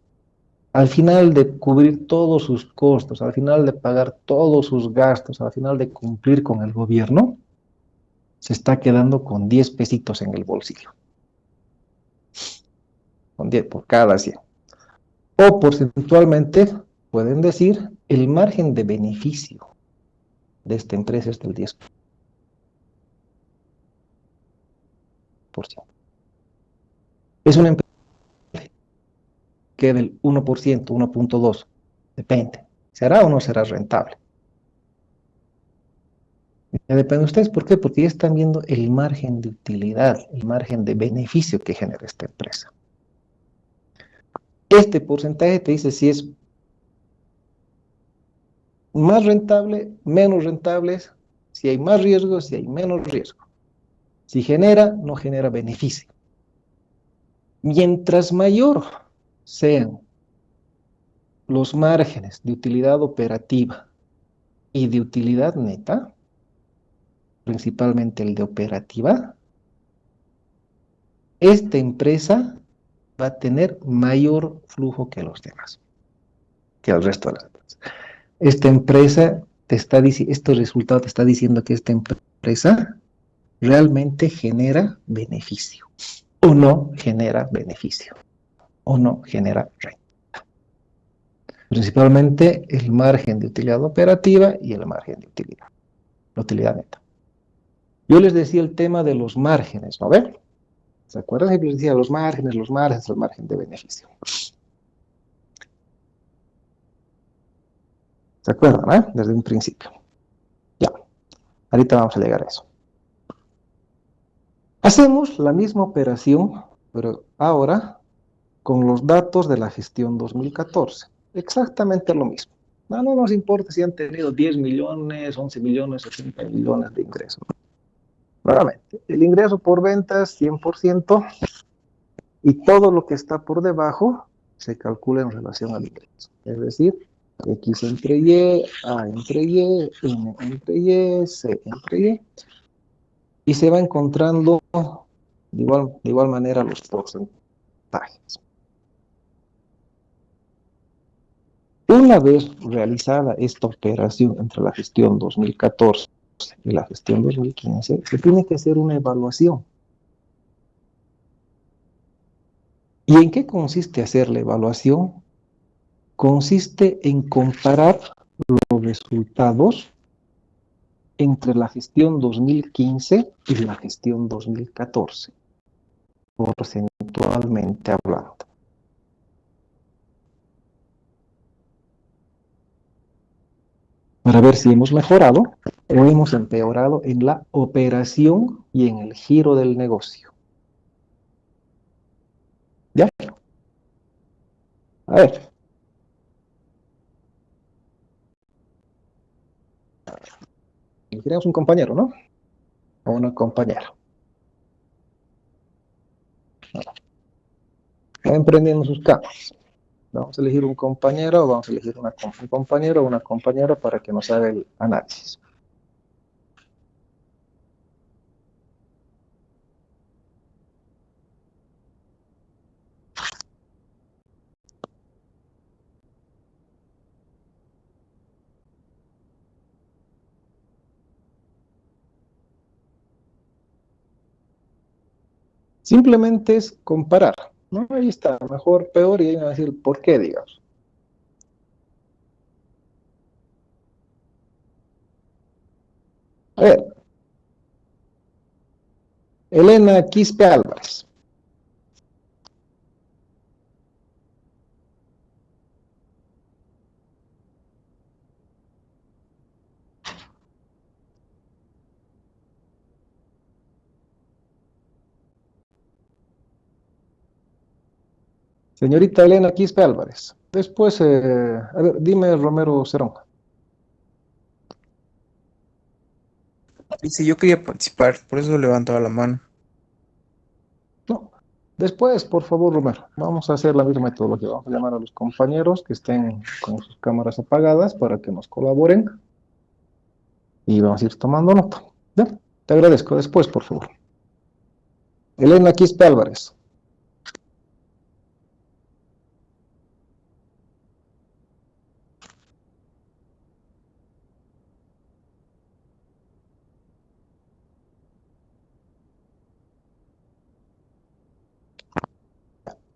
Speaker 1: al final de cubrir todos sus costos, al final de pagar todos sus gastos, al final de cumplir con el gobierno, se está quedando con 10 pesitos en el bolsillo. Con 10 por cada 100. O porcentualmente pueden decir el margen de beneficio de esta empresa es del 10%. 2%. Es una empresa que del 1%, 1.2%, depende. ¿Será o no será rentable? Ya depende de ustedes. ¿Por qué? Porque ya están viendo el margen de utilidad, el margen de beneficio que genera esta empresa. Este porcentaje te dice si es más rentable, menos rentable, si hay más riesgo, si hay menos riesgo. Si genera, no genera beneficio. Mientras mayor sean los márgenes de utilidad operativa y de utilidad neta, principalmente el de operativa, esta empresa va a tener mayor flujo que los demás, que el resto de las empresas. Esta empresa te está diciendo, este resultado te está diciendo que esta empresa realmente genera beneficio o no genera beneficio o no genera renta. Principalmente el margen de utilidad operativa y el margen de utilidad, la utilidad neta. Yo les decía el tema de los márgenes, ¿no ven? ¿Se acuerdan? Siempre les decía los márgenes, el margen de beneficio. ¿Se acuerdan, Desde un principio. Ya, ahorita vamos a llegar a eso. Hacemos la misma operación, pero ahora con los datos de la gestión 2014. Exactamente lo mismo. No nos importa si han tenido 10 millones, 11 millones, 80 millones de ingresos. Nuevamente, el ingreso por ventas 100% y todo lo que está por debajo se calcula en relación al ingreso. Es decir, X entre Y, A entre Y, N entre Y, C entre Y. Y se va encontrando de igual manera los porcentajes. Una vez realizada esta operación entre la gestión 2014 y la gestión 2015, se tiene que hacer una evaluación. ¿Y en qué consiste hacer la evaluación? Consiste en comparar los resultados entre la gestión 2015 y la gestión 2014, porcentualmente hablando. Para ver si hemos mejorado o hemos empeorado en la operación y en el giro del negocio. ¿Ya? A ver. Elegiremos un compañero, ¿no? O una compañera. Van prendiendo sus cámaras. Vamos a elegir un compañero o vamos a elegir un compañero o una compañera para que nos haga el análisis. Simplemente es comparar, ¿no? Ahí está, mejor, peor, y ahí van a decir por qué, digamos. A ver, Elena Quispe Álvarez. Señorita Elena Quispe Álvarez. Después, a ver, dime Romero Cerón.
Speaker 3: Sí, yo quería participar, por eso levantaba la mano.
Speaker 1: No. Después, por favor, Romero, vamos a hacer la misma metodología. Vamos a llamar a los compañeros que estén con sus cámaras apagadas para que nos colaboren y vamos a ir tomando nota. ¿Ya? Te agradezco. Después, por favor. Elena Quispe Álvarez.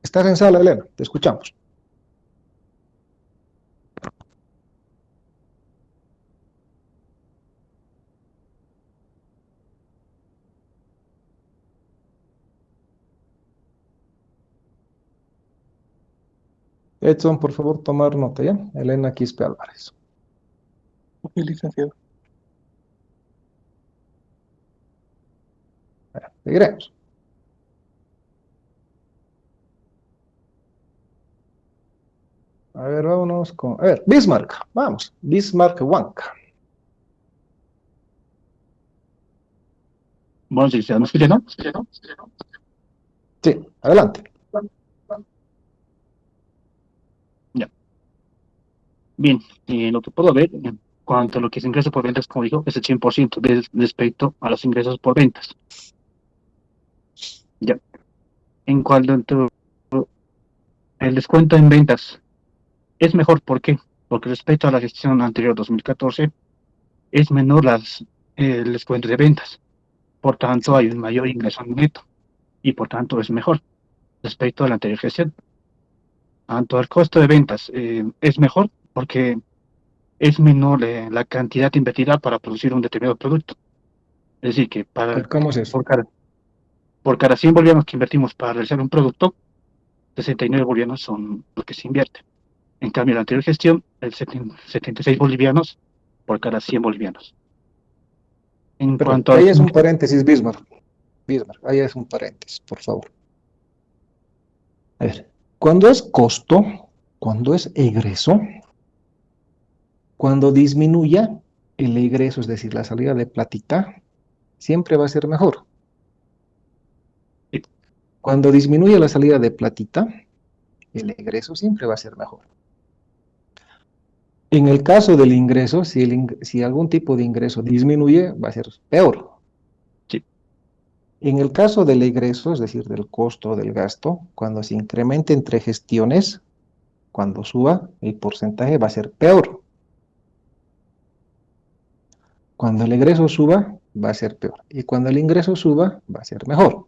Speaker 1: Estás en sala, Elena. Te escuchamos. Edson, por favor, tomar nota, ¿ya? Elena Quispe Álvarez.
Speaker 3: Ok, licenciado.
Speaker 1: Seguiremos. A ver, vámonos con... A ver, Bismarck. Vamos. Bismarck Huanca.
Speaker 4: Bueno, si se me escucha, ¿no?
Speaker 1: Sí, adelante.
Speaker 4: Ya. Bien, lo que puedo ver en cuanto a lo que es ingreso por ventas, como dijo, es el 100% respecto a los ingresos por ventas. Ya. En cuanto a el descuento en ventas, es mejor, ¿por qué? Porque respecto a la gestión anterior 2014, es menor el descuento de ventas. Por tanto, hay un mayor ingreso neto y por tanto es mejor respecto a la anterior gestión. Tanto al costo de ventas es mejor porque es menor la cantidad invertida para producir un determinado producto. Es decir, que
Speaker 1: ¿Cómo es eso?
Speaker 4: por cada 100 bolivianos que invertimos para realizar un producto, 69 bolivianos son los que se invierten. En cambio, en la anterior gestión, 76 bolivianos por cada 100 bolivianos. En
Speaker 1: Pero
Speaker 4: cuanto a
Speaker 1: ahí
Speaker 4: los
Speaker 1: es un paréntesis, Bismarck. Bismarck, ahí es un paréntesis, por favor. A ver, cuando es costo, cuando es egreso, cuando disminuya el egreso, es decir, la salida de platita, siempre va a ser mejor. Cuando disminuye la salida de platita, el egreso siempre va a ser mejor. En el caso del ingreso, si algún tipo de ingreso disminuye, va a ser peor.
Speaker 4: sí,
Speaker 1: En el caso del egreso, es decir, del costo o del gasto, cuando se incremente entre gestiones, cuando suba, el porcentaje va a ser peor. Cuando el egreso suba, va a ser peor. Y cuando el ingreso suba, va a ser mejor.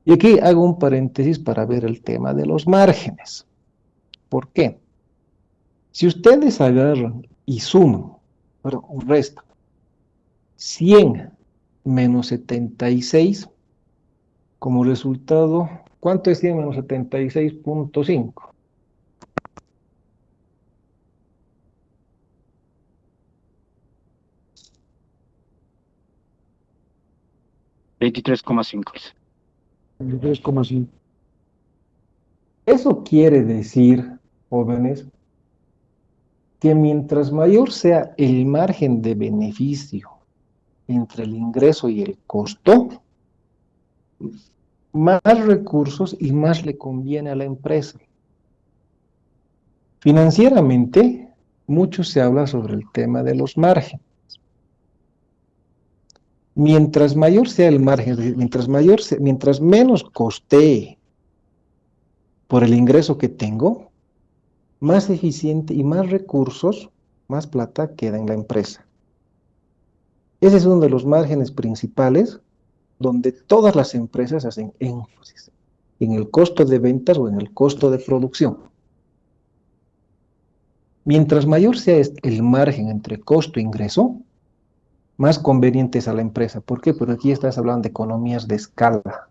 Speaker 1: Y aquí hago un paréntesis para ver el tema de los márgenes. ¿Por qué? Si ustedes agarran y suman, bueno, restan 100 menos 76, como resultado, ¿cuánto es 100 menos 76,5?
Speaker 4: 23,5.
Speaker 1: 23,5. Eso quiere decir, jóvenes, que mientras mayor sea el margen de beneficio entre el ingreso y el costo, más recursos y más le conviene a la empresa. Financieramente, mucho se habla sobre el tema de los márgenes. Mientras mayor sea el margen, mientras menos costee por el ingreso que tengo, más eficiente y más recursos, más plata queda en la empresa. Ese es uno de los márgenes principales donde todas las empresas hacen énfasis en el costo de ventas o en el costo de producción. Mientras mayor sea el margen entre costo e ingreso, más conveniente es a la empresa. ¿Por qué? Porque aquí estás hablando de economías de escala.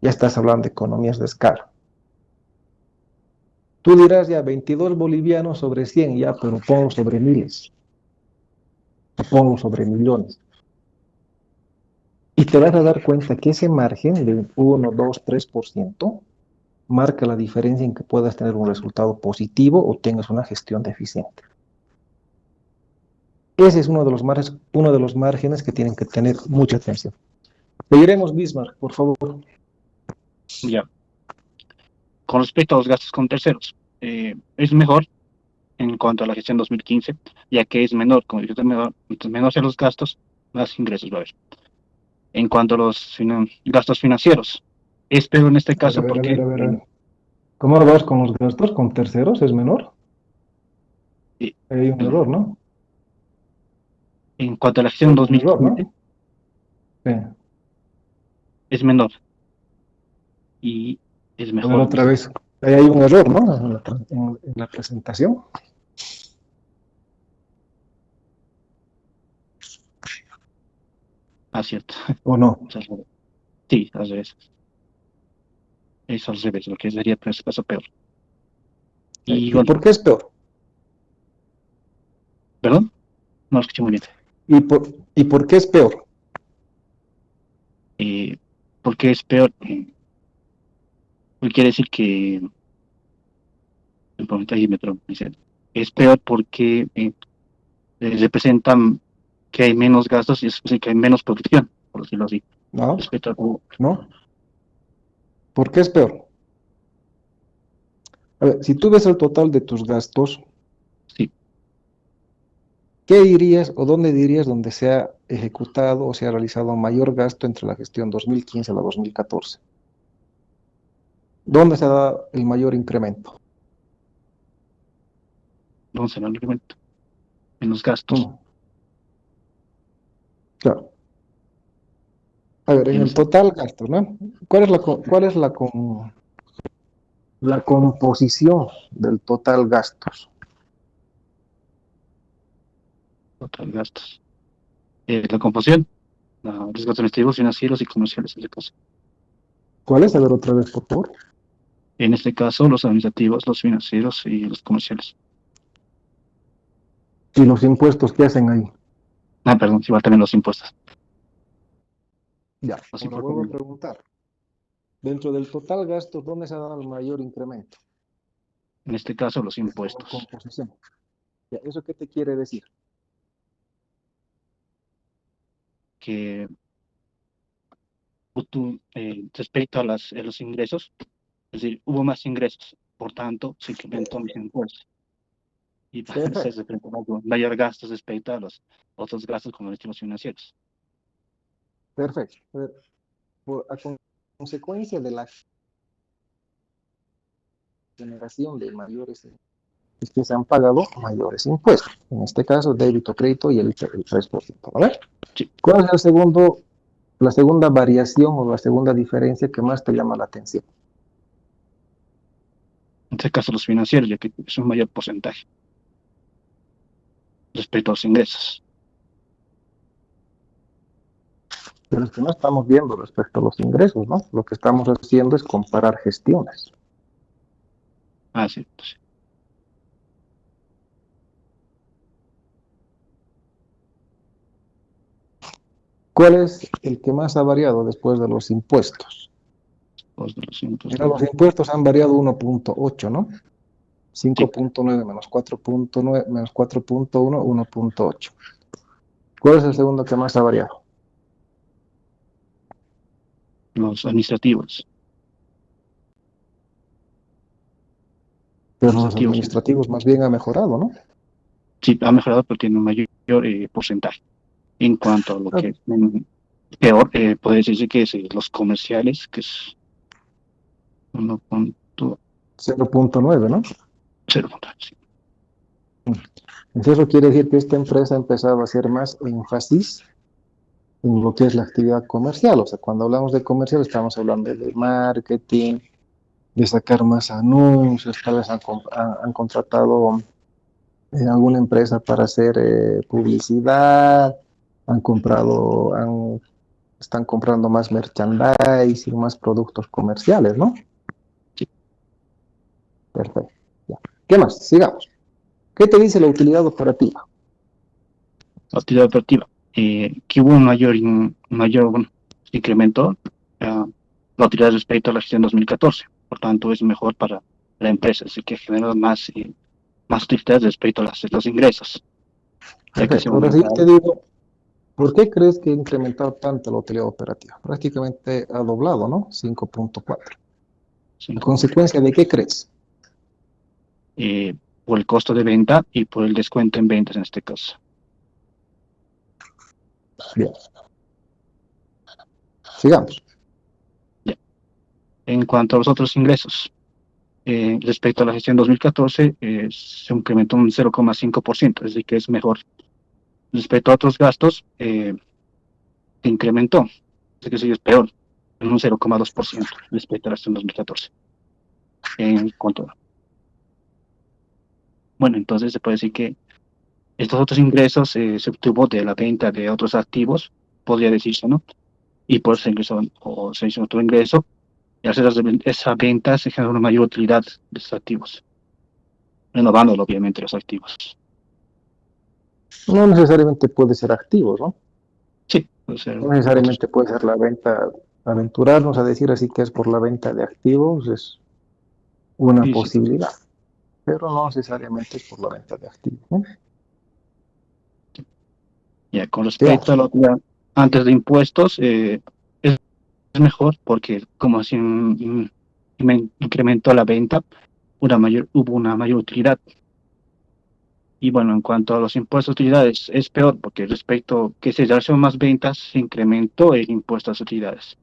Speaker 1: Ya estás hablando de economías de escala. Tú dirás ya 22 bolivianos sobre 100, ya, pero pongo sobre miles, pongo sobre millones. Y te vas a dar cuenta que ese margen de 1, 2, 3% marca la diferencia en que puedas tener un resultado positivo o tengas una gestión deficiente. Ese es uno de los márgenes que tienen que tener mucha atención. Seguiremos, Bismarck, por favor.
Speaker 4: Ya. Con respecto a los gastos con terceros, es mejor en cuanto a la gestión 2015, ya que es menor, como digo, mientras menor sean los gastos, más ingresos va a haber. En cuanto a los gastos financieros, es peor en este
Speaker 1: A ver,
Speaker 4: caso
Speaker 1: a ver, a ver,
Speaker 4: porque
Speaker 1: a ver, a ver. ¿Cómo lo vas con los gastos? ¿Con terceros es menor?
Speaker 4: eh,
Speaker 1: Hay un error, ¿no?
Speaker 4: en cuanto a la
Speaker 1: Hay
Speaker 4: gestión
Speaker 1: un error,
Speaker 4: 2015,
Speaker 1: ¿no? Sí.
Speaker 4: es menor y es
Speaker 1: A ver,
Speaker 4: mejor.
Speaker 1: otra vez. Ahí hay un error, ¿no? En la presentación.
Speaker 4: Ah, cierto.
Speaker 1: ¿O no?
Speaker 4: Sí, al revés. Es al revés, lo que sería en este caso peor.
Speaker 1: ¿Y
Speaker 4: Y bueno,
Speaker 1: por qué es peor?
Speaker 4: perdón, no lo escuché muy bien.
Speaker 1: ¿Y por qué es peor?
Speaker 4: ¿Por qué es peor? Quiere decir que el porcentajímetro dice, es peor porque representan que hay menos gastos y es decir, que hay menos producción, por decirlo así,
Speaker 1: No,
Speaker 4: respecto a
Speaker 1: no. ¿Por qué es peor? A ver, si tú ves el total de tus gastos,
Speaker 4: sí,
Speaker 1: ¿qué dirías o dónde dirías donde se ha ejecutado o se ha realizado mayor gasto entre la gestión 2015 a la 2014? ¿Dónde se da el mayor incremento?
Speaker 4: entonces el argumento en los gastos.
Speaker 1: Mm, claro. A ver, en
Speaker 4: En
Speaker 1: el
Speaker 4: los
Speaker 1: total gasto, ¿no? ¿Cuál es la composición del total gastos?
Speaker 4: total gastos. La composición, los gastos administrativos, financieros y comerciales, en este caso.
Speaker 1: ¿Cuál es? A ver, otra vez, por favor.
Speaker 4: En este caso, los administrativos, los financieros y los comerciales.
Speaker 1: Y los impuestos que hacen ahí.
Speaker 4: Ah, perdón, igual también los impuestos.
Speaker 1: Ya,
Speaker 4: Los
Speaker 1: ahora
Speaker 4: impuestos,
Speaker 1: vuelvo a preguntar. Dentro del total gastos, ¿dónde se ha dado el mayor incremento?
Speaker 4: en este caso, los
Speaker 1: Por
Speaker 4: impuestos.
Speaker 1: composición. Ya, ¿eso qué te quiere decir?
Speaker 4: Que respecto a los ingresos, es decir, hubo más ingresos, por tanto, se incrementó mis impuestos. Y para eso se
Speaker 1: Perfecto,
Speaker 4: enfrentó mayor gastos respecto a los otros gastos como los financieros.
Speaker 1: perfecto. A ver, consecuencia de la generación de mayores es que se han pagado mayores impuestos. En este caso, débito, crédito y el 3%. ¿Vale?
Speaker 4: Sí,
Speaker 1: ¿Cuál es la segunda variación o la segunda diferencia que más te llama la atención?
Speaker 4: en este caso los financieros, ya que es un mayor porcentaje respecto a los ingresos.
Speaker 1: Pero es que no estamos viendo respecto a los ingresos, ¿no? Lo que estamos haciendo es comparar gestiones.
Speaker 4: Ah, sí, sí.
Speaker 1: ¿Cuál es el que más ha variado después de los impuestos?
Speaker 4: Los de los impuestos.
Speaker 1: Mira, los impuestos han variado 1.8, ¿no?
Speaker 4: Sí,
Speaker 1: 5.9 menos 4.9 menos 4.1, 1.8. ¿Cuál es el segundo que más ha variado?
Speaker 4: los administrativos.
Speaker 1: Pero los
Speaker 4: Administrativos, sí.
Speaker 1: administrativos más bien ha mejorado, ¿no?
Speaker 4: Sí, ha mejorado, pero tiene un mayor porcentaje. En cuanto a lo
Speaker 1: Ah,
Speaker 4: que es peor, puede decirse que es los comerciales, que es 1.0.
Speaker 1: 0.9, ¿no?
Speaker 4: Sí.
Speaker 1: Entonces eso quiere decir que esta empresa ha empezado a hacer más énfasis en lo que es la actividad comercial. O sea, cuando hablamos de comercial estamos hablando de marketing, de sacar más anuncios, tal vez han contratado alguna empresa para hacer publicidad, están comprando más merchandising, más productos comerciales, ¿no?
Speaker 4: Sí.
Speaker 1: Perfecto. Ya. ¿Qué más? Sigamos. ¿Qué te dice la utilidad operativa?
Speaker 4: La actividad operativa, que hubo un mayor bueno, incremento la utilidad respecto a la gestión 2014. Por tanto, es mejor para la empresa, así que genera más utilidad respecto a los ingresos, ya que se
Speaker 1: Perfecto.
Speaker 4: ha
Speaker 1: Ahora sí
Speaker 4: aumentado.
Speaker 1: te digo, ¿por qué crees que ha incrementado tanto la utilidad operativa? Prácticamente ha doblado, ¿no? 5.4. ¿A
Speaker 4: 5 puntos.
Speaker 1: consecuencia de qué crees?
Speaker 4: Por el costo de venta y por el descuento en ventas en este caso.
Speaker 1: Bien. Sigamos.
Speaker 4: Ya. En cuanto a los otros ingresos, respecto a la gestión 2014, se incrementó un 0,5%, es decir, que es mejor. Respecto a otros gastos, se incrementó, así que sí es peor, en un 0,2% respecto a la gestión 2014. En cuanto, bueno, entonces se puede decir que estos otros ingresos se obtuvo de la venta de otros activos, podría decirse, ¿no? Y por ese ingreso o se hizo otro ingreso y hacer esa venta se genera una mayor utilidad de estos activos, renovando obviamente los activos.
Speaker 1: No necesariamente puede ser activos, ¿no?
Speaker 4: Sí, puede ser
Speaker 1: No
Speaker 4: otros.
Speaker 1: necesariamente puede ser la venta, aventurarnos a decir así que es por la venta de activos, es una
Speaker 4: Sí, sí.
Speaker 1: posibilidad, pero no necesariamente es por la venta de activos, ¿no?
Speaker 4: Ya, con
Speaker 1: Veamos.
Speaker 4: respecto a lo que era antes de impuestos, es mejor porque como así incrementó la venta, hubo una mayor utilidad. Y bueno, en cuanto a los impuestos de utilidades, es peor porque respecto que se realizaron más ventas, se incrementó el impuesto a las utilidades.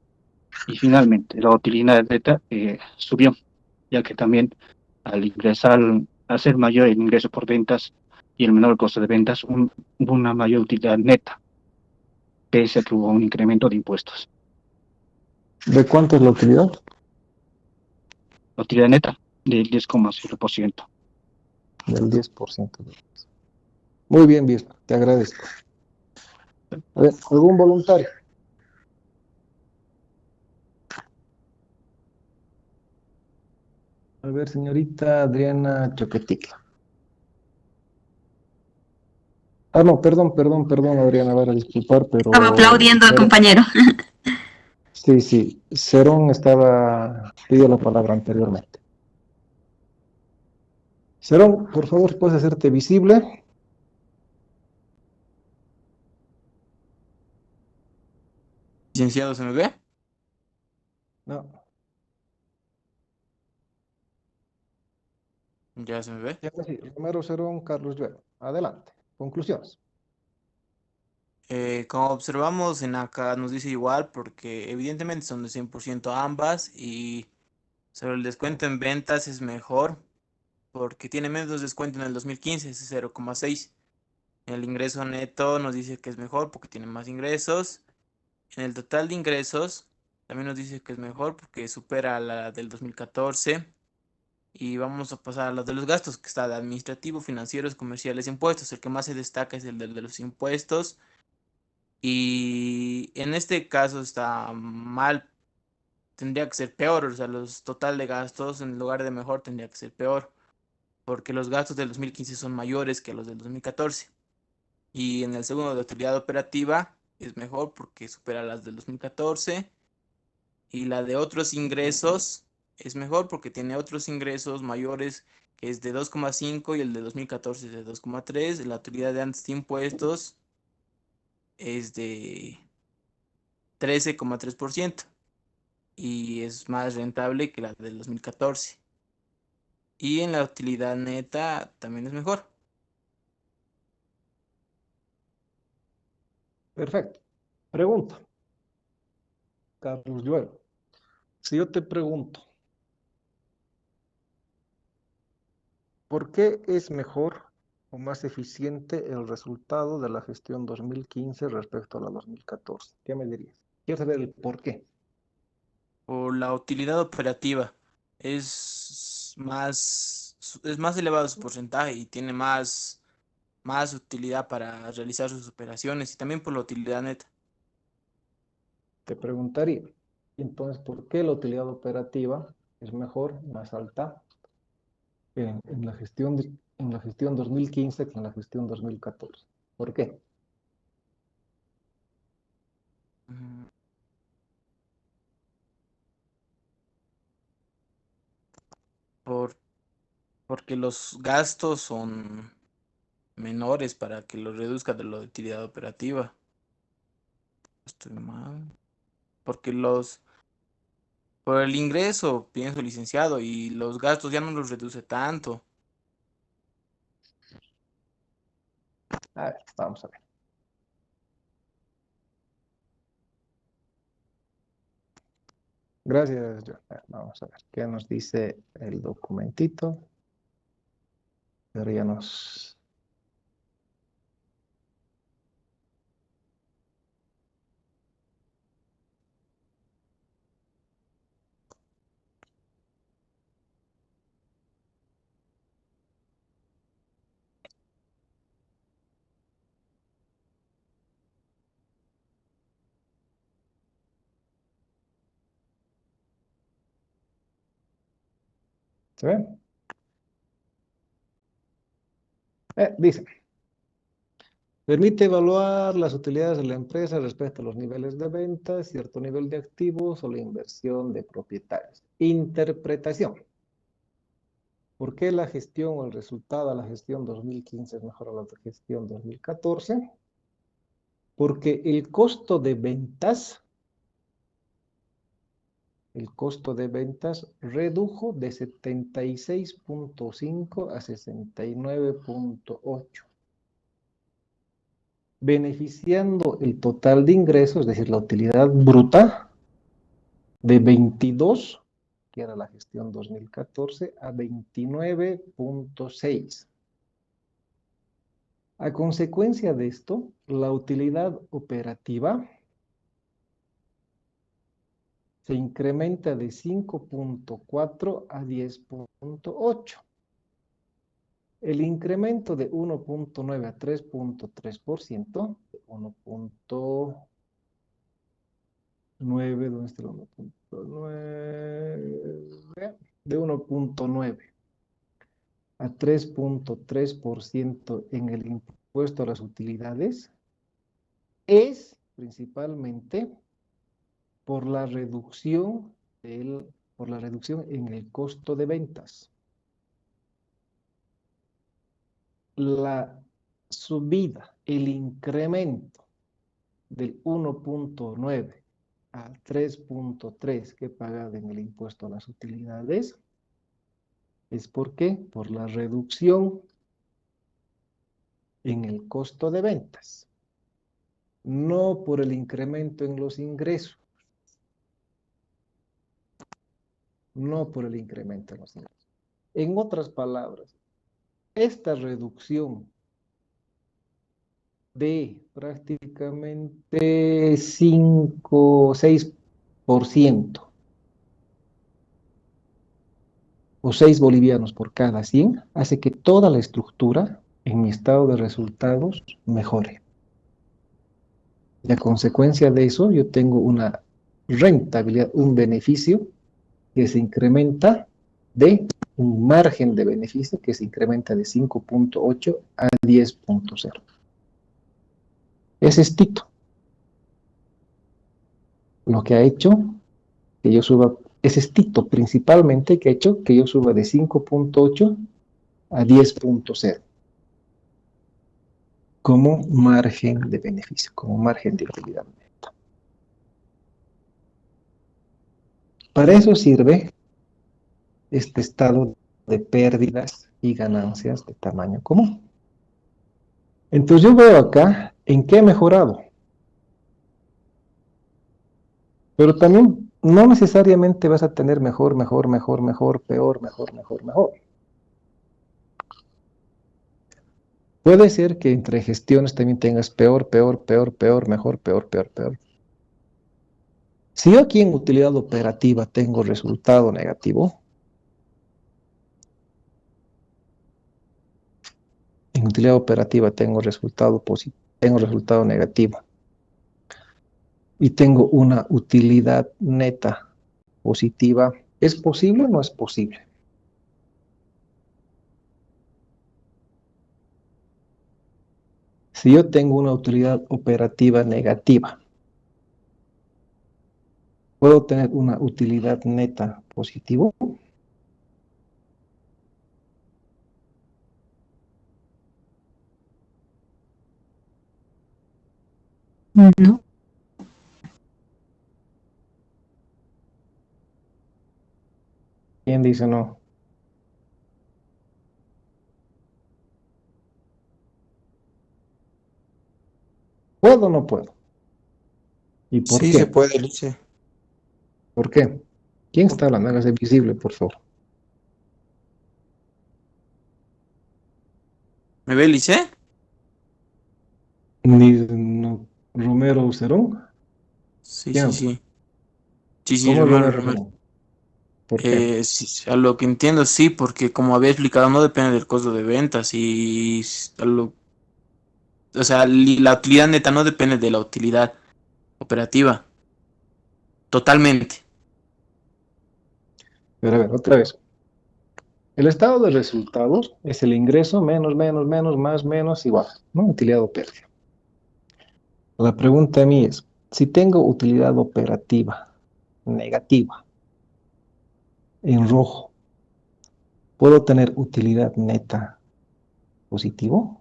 Speaker 4: Y finalmente, la utilidad neta subió, ya que también al ingresar, al ser mayor el ingreso por ventas y el menor costo de ventas, hubo una mayor utilidad neta, pese a que hubo un incremento de impuestos.
Speaker 1: ¿De cuánto es la utilidad?
Speaker 4: La utilidad neta del 10,0%.
Speaker 1: Del 10%. Muy bien, bien, te agradezco. A ver, ¿algún voluntario? A ver, señorita Adriana Choqueticla. Ah, no, perdón, Adriana, a disculpar,
Speaker 5: Estaba
Speaker 1: pero
Speaker 5: aplaudiendo al compañero.
Speaker 1: sí, sí, Cerón pidió la palabra anteriormente. Cerón, por favor, ¿puedes hacerte visible?
Speaker 6: Licenciado, ¿se me ve?
Speaker 1: No,
Speaker 6: Ya se me ve.
Speaker 1: ya sí, Romero Cerón, Carlos Lluero. Adelante, conclusiones.
Speaker 6: Como observamos en acá nos dice igual porque evidentemente son de 100% ambas y sobre el descuento en ventas es mejor porque tiene menos descuento en el 2015, es 0,6. En el ingreso neto nos dice que es mejor porque tiene más ingresos. En el total de ingresos también nos dice que es mejor porque supera la del 2014. Y vamos a pasar a los de los gastos, que está de administrativo, financieros, comerciales, impuestos. El que más se destaca es el de los impuestos. Y en este caso está mal, tendría que ser peor. O sea, los total de gastos en lugar de mejor tendría que ser peor. Porque los gastos del 2015 son mayores que los del 2014. Y en el segundo de utilidad operativa es mejor porque supera las del 2014. Y la de otros ingresos es mejor porque tiene otros ingresos mayores que es de 2,5 y el de 2014 es de 2,3. La utilidad de antes de impuestos es de 13,3% y es más rentable que la del 2014. Y en la utilidad neta también es mejor.
Speaker 1: Perfecto. Pregunta, Carlos Lluero. Si yo te pregunto, ¿por qué es mejor o más eficiente el resultado de la gestión 2015 respecto a la 2014? ¿Qué me dirías? Quiero saber el por qué.
Speaker 6: Por la utilidad operativa es más elevado su porcentaje y tiene más utilidad para realizar sus operaciones y también por la utilidad neta.
Speaker 1: Te preguntaría, entonces, ¿por qué la utilidad operativa es mejor, más alta en la en la gestión 2015 que en la gestión 2014? ¿Por qué?
Speaker 6: Mm, Por, porque los gastos son menores para que lo reduzca de la utilidad operativa. Estoy mal. Porque por el ingreso, pienso licenciado, y los gastos ya no los reduce tanto.
Speaker 1: A ver, vamos a ver. Gracias, John. Vamos a ver qué nos dice el documentito. Pero ya nos... ¿Se ve? Dice, permite evaluar las utilidades de la empresa respecto a los niveles de ventas, cierto nivel de activos o la inversión de propietarios. Interpretación. ¿Por qué la gestión o el resultado de la gestión 2015 es mejor a la gestión 2014? Porque el costo de ventas redujo de 76.5 a 69.8, beneficiando el total de ingresos, es decir, la utilidad bruta, de 22, que era la gestión 2014, a 29.6. A consecuencia de esto, la utilidad operativa se incrementa de 5.4 a 10.8. El incremento de 1.9 a 3.3%, 1.9, ¿dónde está el 1.9? De 1.9 a 3.3% en el impuesto a las utilidades es principalmente por la reducción en el costo de ventas. La subida, el incremento del 1.9 a 3.3 que paga en el impuesto a las utilidades es ¿por qué? Por la reducción en el costo de ventas, no por el incremento en los ingresos. No por el incremento en los ingresos. En otras palabras, esta reducción de prácticamente 5, 6% o 6 bolivianos por cada 100 hace que toda la estructura en mi estado de resultados mejore. Y a consecuencia de eso, yo tengo una rentabilidad, un beneficio que se incrementa de un margen de beneficio que se incrementa de 5.8 a 10.0. Es estito lo que ha hecho que yo suba, es estito principalmente que ha hecho que yo suba de 5.8 a 10.0 como margen de beneficio, como margen de utilidad neta. Para eso sirve este estado de pérdidas y ganancias de tamaño común. Entonces yo veo acá en qué he mejorado. Pero también no necesariamente vas a tener mejor, peor, mejor. Puede ser que entre gestiones también tengas peor, mejor, peor. Si yo aquí en utilidad operativa tengo resultado negativo, en utilidad operativa tengo resultado positivo, tengo resultado negativo, y tengo una utilidad neta positiva, ¿es posible o no es posible? Si yo tengo una utilidad operativa negativa, ¿puedo tener una utilidad neta positiva?
Speaker 5: No.
Speaker 1: ¿Quién dice no? ¿Puedo o no puedo? ¿Y por
Speaker 6: Sí
Speaker 1: qué?
Speaker 6: se puede, Lice.
Speaker 1: ¿Por qué? ¿Quién está hablando? Hágase visible, por favor.
Speaker 6: ¿Me ve, Lice?
Speaker 1: No, Romero Ucerón.
Speaker 6: Sí,
Speaker 1: ¿Quién
Speaker 6: sí,
Speaker 1: habla?
Speaker 6: sí. Sí, sí,
Speaker 1: ¿Cómo
Speaker 6: Romero,
Speaker 1: Romero
Speaker 6: Romero.
Speaker 1: Ucerón? ¿Por qué?
Speaker 6: Sí, a lo que entiendo, sí, porque como había explicado, no depende del costo de ventas o sea, la utilidad neta no depende de la utilidad operativa. Totalmente.
Speaker 1: Pero a ver, otra vez. El estado de resultados es el ingreso menos, más, menos, igual, ¿no? Utilidad o pérdida. La pregunta a mí es, si tengo utilidad operativa negativa en rojo, ¿puedo tener utilidad neta positivo?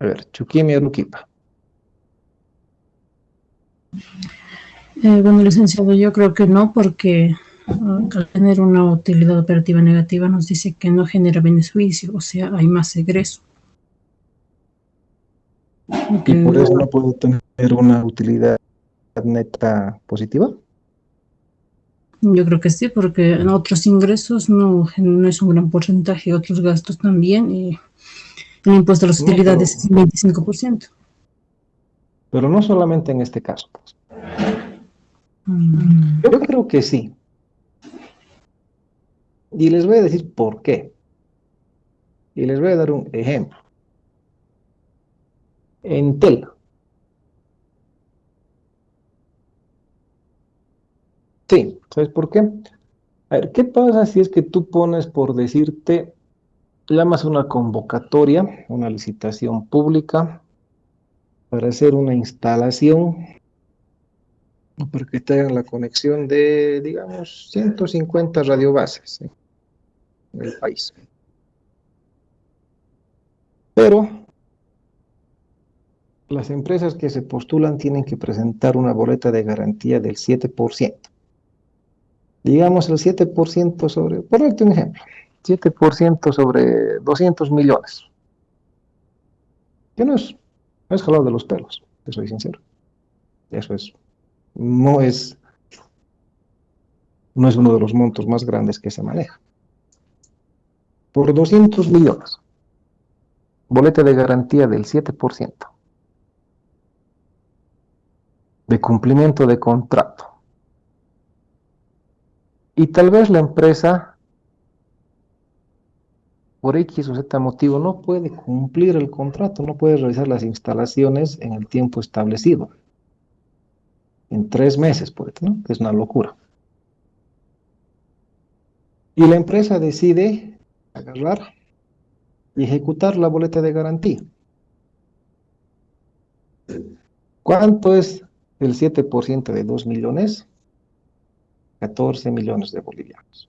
Speaker 1: A ver, Chukimi Aruquipa.
Speaker 5: Bueno, licenciado, yo creo que no, porque al tener una utilidad operativa negativa nos dice que no genera beneficio, o sea, hay más egreso.
Speaker 1: ¿Y por
Speaker 5: Que
Speaker 1: eso no puedo tener una utilidad neta positiva?
Speaker 5: yo creo que sí, porque en otros ingresos no es un gran porcentaje, otros gastos también, y el impuesto a las
Speaker 1: No,
Speaker 5: utilidades es el 25%.
Speaker 1: pero no solamente en este caso, pues.
Speaker 5: Mm.
Speaker 1: Yo creo que sí. Y les voy a decir por qué. Y les voy a dar un ejemplo. Entel. Sí, ¿sabes por qué? A ver, ¿qué pasa si es que tú pones, por decirte, llamas a una convocatoria, una licitación pública para hacer una instalación, para que te hagan la conexión de, digamos, 150 radiobases en el país? Pero las empresas que se postulan tienen que presentar una boleta de garantía del 7%. Digamos el 7% sobre, por darte un ejemplo, 7% sobre 200 millones. Que no es jalado de los pelos, te soy sincero. Eso es, no es, no es uno de los montos más grandes que se maneja. Por 200 millones, boleta de garantía del 7% de cumplimiento de contrato. Y tal vez la empresa, por X o Z motivo, no puede cumplir el contrato, no puede realizar las instalaciones en el tiempo establecido. En 3 meses, por ejemplo, ¿no? Que es una locura. Y la empresa decide agarrar y ejecutar la boleta de garantía. ¿Cuánto es el 7% de 2 millones? 14 millones de bolivianos.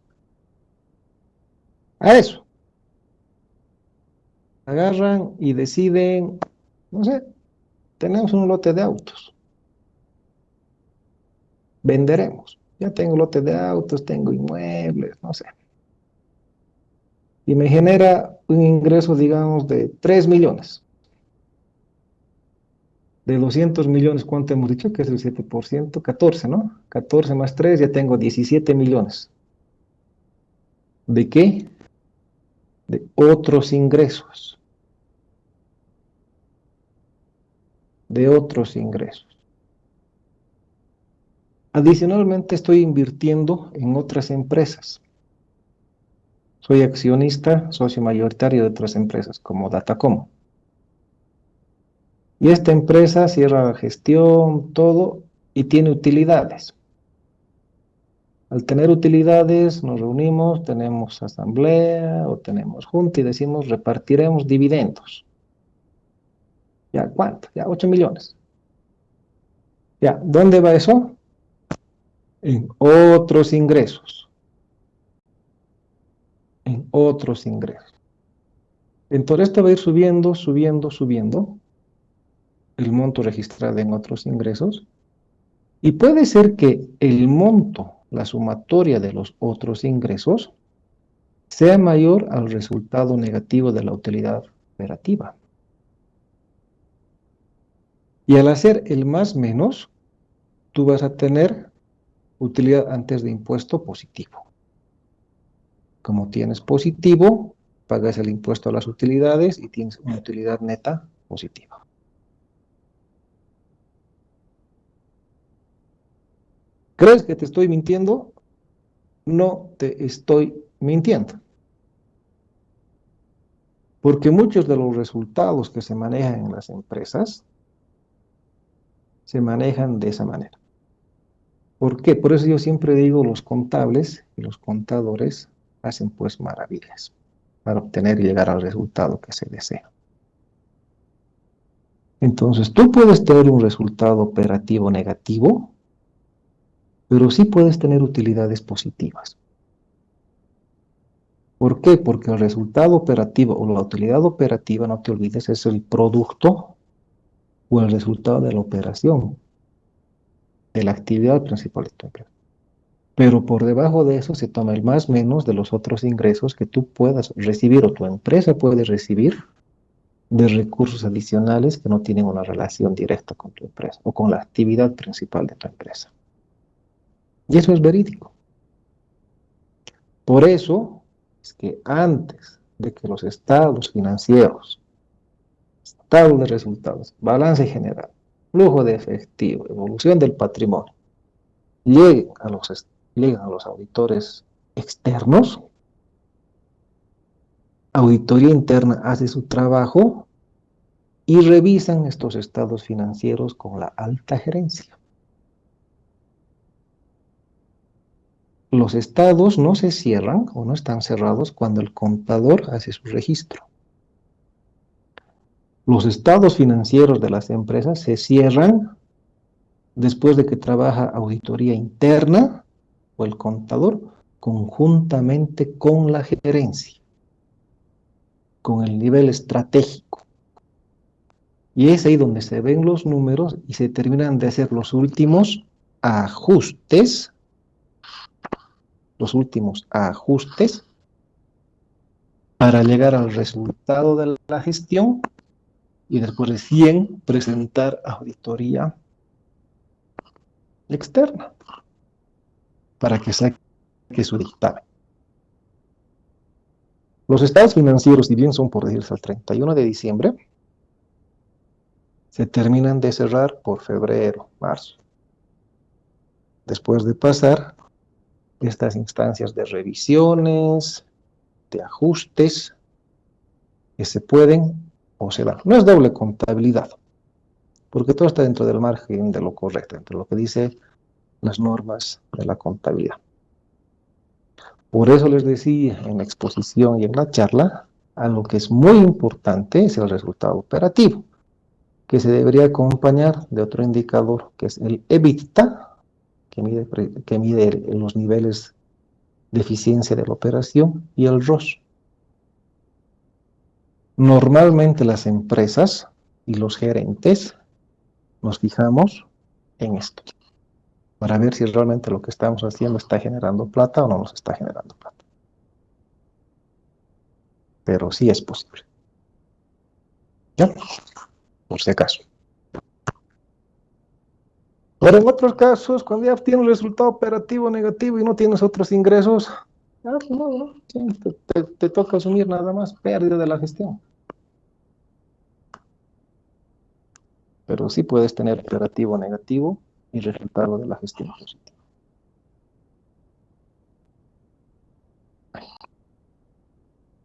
Speaker 1: A eso. Agarran y deciden, no sé, tenemos un lote de autos. Venderemos. Ya tengo lote de autos, tengo inmuebles, no sé. Y me genera un ingreso, digamos, de 3 millones. De 200 millones, ¿cuánto hemos dicho? Que es el 7%, 14, ¿no? 14 más 3, ya tengo 17 millones. ¿De qué? De otros ingresos. De otros ingresos. Adicionalmente, estoy invirtiendo en otras empresas. Soy accionista, socio mayoritario de otras empresas, como Datacom. Y esta empresa cierra la gestión, todo, y tiene utilidades. Al tener utilidades, nos reunimos, tenemos asamblea o tenemos junta y decimos, repartiremos dividendos. ¿Ya cuánto? Ya 8 millones. ¿Ya? ¿Dónde va eso? En otros ingresos. En otros ingresos. Entonces esto va a ir subiendo, subiendo, subiendo el monto registrado en otros ingresos. Y puede ser que el monto, la sumatoria de los otros ingresos, sea mayor al resultado negativo de la utilidad operativa. Y al hacer el más menos, tú vas a tener utilidad antes de impuesto positivo. Como tienes positivo, pagas el impuesto a las utilidades y tienes una utilidad neta positiva. ¿Crees que te estoy mintiendo? No te estoy mintiendo. Porque muchos de los resultados que se manejan en las empresas se manejan de esa manera. ¿Por qué? Por eso yo siempre digo, los contables y los contadores hacen pues maravillas para obtener y llegar al resultado que se desea. Entonces, tú puedes tener un resultado operativo negativo, pero sí puedes tener utilidades positivas. ¿Por qué? Porque el resultado operativo o la utilidad operativa, no te olvides, es el producto o el resultado de la operación, de la actividad principal de tu empresa. Pero por debajo de eso se toma el más menos de los otros ingresos que tú puedas recibir o tu empresa puede recibir de recursos adicionales que no tienen una relación directa con tu empresa o con la actividad principal de tu empresa. Y eso es verídico. Por eso es que antes de que los estados financieros, estado de resultados, balance general, flujo de efectivo, evolución del patrimonio, lleguen a los auditores externos, auditoría interna hace su trabajo y revisan estos estados financieros con la alta gerencia. Los estados no se cierran o no están cerrados cuando el contador hace su registro. Los estados financieros de las empresas se cierran después de que trabaja auditoría interna o el contador conjuntamente con la gerencia, con el nivel estratégico. Y es ahí donde se ven los números y se terminan de hacer los últimos ajustes para llegar al resultado de la gestión y después recién presentar auditoría externa para que saque su dictamen. Los estados financieros, si bien son por decirse al 31 de diciembre, se terminan de cerrar por febrero, marzo, después de pasar estas instancias de revisiones, de ajustes, que se pueden o se dan. No es doble contabilidad, porque todo está dentro del margen de lo correcto, entre lo que dice las normas de la contabilidad. Por eso les decía en la exposición y en la charla, algo que es muy importante es el resultado operativo, que se debería acompañar de otro indicador, que es el EBITDA, que mide los niveles de eficiencia de la operación, y el ROS. Normalmente las empresas y los gerentes nos fijamos en esto, para ver si realmente lo que estamos haciendo está generando plata o no nos está generando plata. Pero sí es posible. ¿Ya? Por si acaso. Pero en otros casos, cuando ya tienes un resultado operativo negativo y no tienes otros ingresos, no, sí, te toca asumir nada más pérdida de la gestión. Pero sí puedes tener operativo negativo y resultado de la gestión positiva.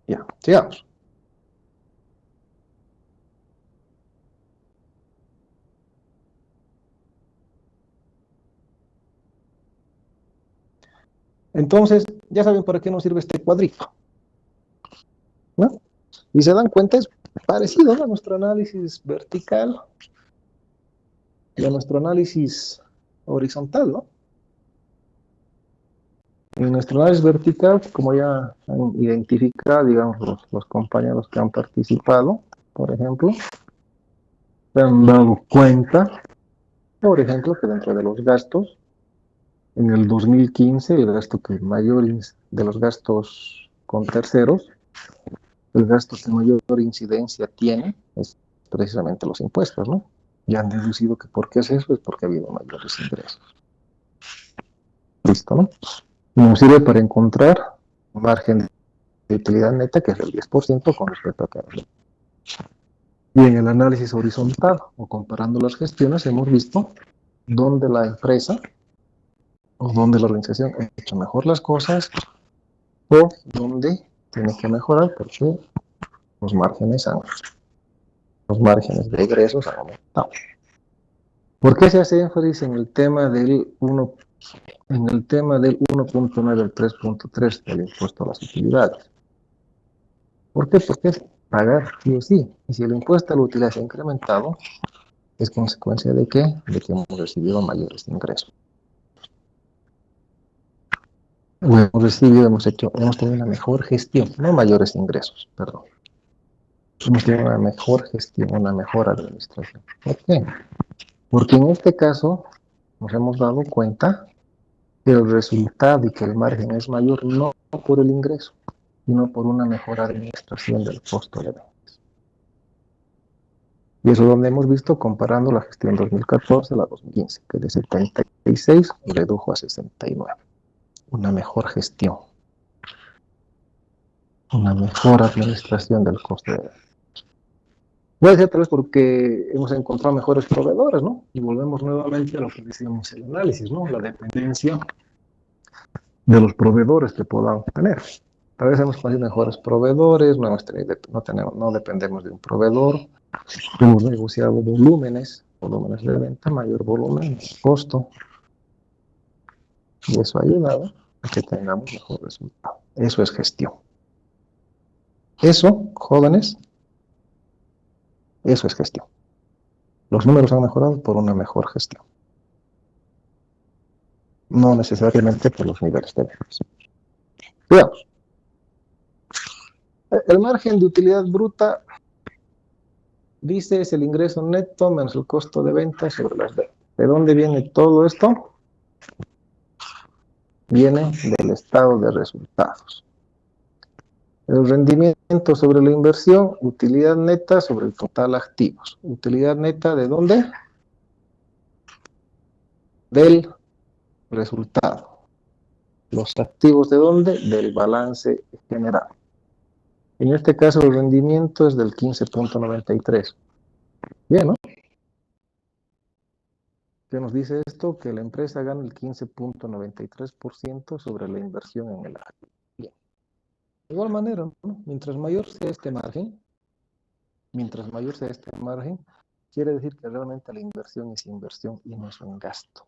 Speaker 1: Ya, sigamos. Entonces, ya saben para qué nos sirve este cuadrito, ¿no? Y se dan cuenta, es parecido a nuestro análisis vertical y a nuestro análisis horizontal, ¿no? En nuestro análisis vertical, como ya han identificado, digamos, los compañeros que han participado, por ejemplo, se han dado cuenta, por ejemplo, que dentro de los gastos, en el 2015, el gasto que mayor de los gastos con terceros, el gasto que mayor incidencia tiene es precisamente los impuestos, ¿no? Y han deducido que ¿por qué es eso? Es porque ha habido mayores ingresos. Listo, ¿no? Nos sirve para encontrar un margen de utilidad neta que es el 10% con respecto a cada uno. Y en el análisis horizontal o comparando las gestiones hemos visto dónde la empresa o dónde la organización ha hecho mejor las cosas o dónde tiene que mejorar porque los márgenes de egresos han aumentado. ¿Por qué se hace énfasis en el tema del 1.9 al 3.3 del impuesto a las utilidades? ¿Por qué? Porque es pagar sí o sí. Y si el impuesto a la utilidad se ha incrementado, ¿es consecuencia de qué? De que hemos recibido mayores ingresos. Hemos tenido una mejor gestión, no mayores ingresos, perdón. Hemos tenido una mejor gestión, una mejor administración. ¿Por qué? Porque en este caso nos hemos dado cuenta que el resultado y que el margen es mayor no por el ingreso, sino por una mejor administración del costo de ventas. Y eso es donde hemos visto comparando la gestión 2014 a la 2015, que de 76 redujo a 69. Una mejor gestión, una mejor administración del costo de ventas. Puede ser tal vez porque hemos encontrado mejores proveedores, ¿no? Y volvemos nuevamente a lo que decíamos en el análisis, ¿no? La dependencia de los proveedores que podamos tener. Tal vez hemos conseguido mejores proveedores, no dependemos de un proveedor, hemos negociado volúmenes de venta, mayor volumen, costo, y eso ha ayudado a que tengamos mejor resultado. Eso es gestión. Eso, jóvenes, eso es gestión. Los números han mejorado por una mejor gestión. No necesariamente por los niveles de ventas. Veamos. El margen de utilidad bruta, dice, es el ingreso neto menos el costo de venta sobre las ventas. ¿De dónde viene todo esto? Viene del estado de resultados. El rendimiento sobre la inversión, utilidad neta sobre el total activos. ¿Utilidad neta de dónde? Del resultado. ¿Los activos de dónde? Del balance general. En este caso el rendimiento es del 15.93. Bien, ¿no? ¿Qué nos dice esto? Que la empresa gana el 15.93% sobre la inversión en el activo. Bien. De igual manera, ¿no? Mientras mayor sea este margen, quiere decir que realmente la inversión es inversión y no es un gasto.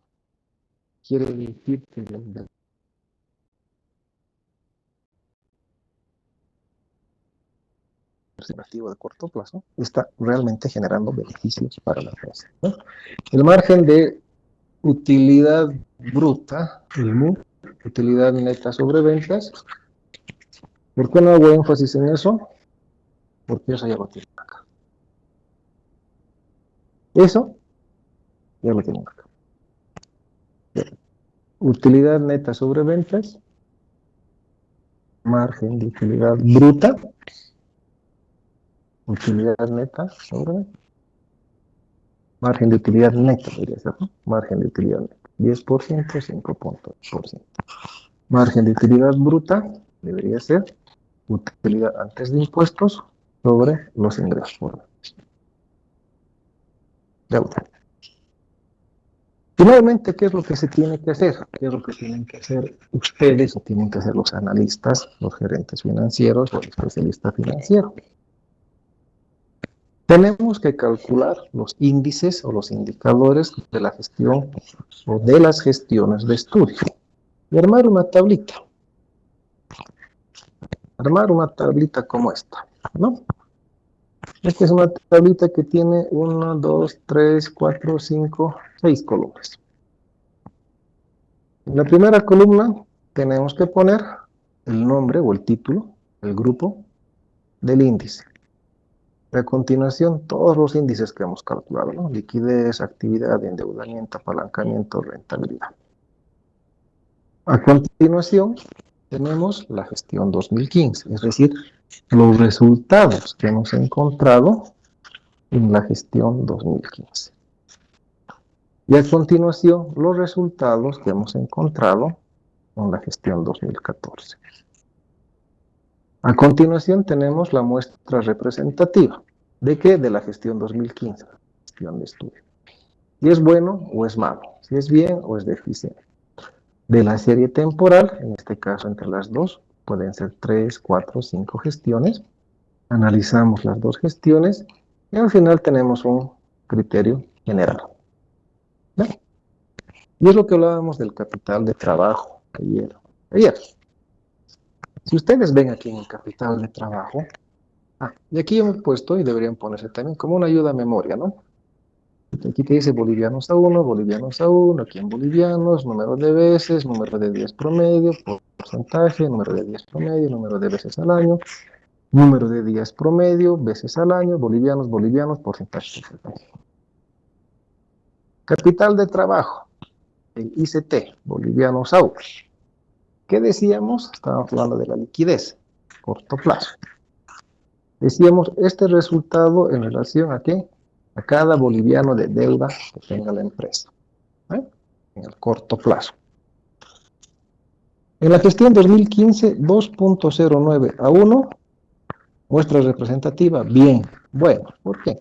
Speaker 1: Quiere decir que el activo de corto plazo está realmente generando beneficios para la empresa, ¿no? El margen de utilidad bruta, el MU, utilidad neta sobre ventas. ¿Por qué no hago énfasis en eso? Porque eso ya lo tienen acá. Eso ya lo tienen acá. Bien. Utilidad neta sobre ventas, margen de utilidad bruta, utilidad neta sobre margen de utilidad neta, debería ser, ¿no? Margen de utilidad neta, 10%, 5.2%. Margen de utilidad bruta debería ser utilidad antes de impuestos sobre los ingresos por ventas. Ya lo tengo. Finalmente, ¿qué es lo que se tiene que hacer? ¿Qué es lo que tienen que hacer ustedes o tienen que hacer los analistas, los gerentes financieros o el especialista financiero? Tenemos que calcular los índices o los indicadores de la gestión o de las gestiones de estudio y armar una tablita. Armar una tablita como esta, ¿no? Esta es una tablita que tiene 1, 2, 3, 4, 5, 6 columnas. En la primera columna tenemos que poner el nombre o el título, el grupo del índice. A continuación, todos los índices que hemos calculado, ¿no? Liquidez, actividad, endeudamiento, apalancamiento, rentabilidad. A continuación, tenemos la gestión 2015, es decir, los resultados que hemos encontrado en la gestión 2015. Y a continuación, los resultados que hemos encontrado en la gestión 2014. A continuación, tenemos la muestra representativa. ¿De qué? De la gestión 2015, la gestión de estudio. Si es bueno o es malo, si es bien o es deficiente. De la serie temporal, en este caso entre las dos, pueden ser 3, 4, 5 gestiones. Analizamos las dos gestiones y al final tenemos un criterio general. ¿Ven? Y es lo que hablábamos del capital de trabajo ayer. Si ustedes ven aquí en el capital de trabajo, y aquí yo me he puesto, y deberían ponerse también como una ayuda a memoria, ¿no? Aquí te dice bolivianos a uno, aquí en bolivianos, número de veces, número de días promedio, porcentaje, número de días promedio, número de veces al año, número de días promedio, veces al año, bolivianos, porcentaje. Capital de trabajo, el ICT, bolivianos a uno. ¿Qué decíamos? Estábamos hablando de la liquidez, corto plazo. Decíamos este resultado en relación a qué? A cada boliviano de deuda que tenga la empresa, en el corto plazo. En la gestión 2015, 2.09 a 1, muestra representativa, bien. Bueno, ¿por qué?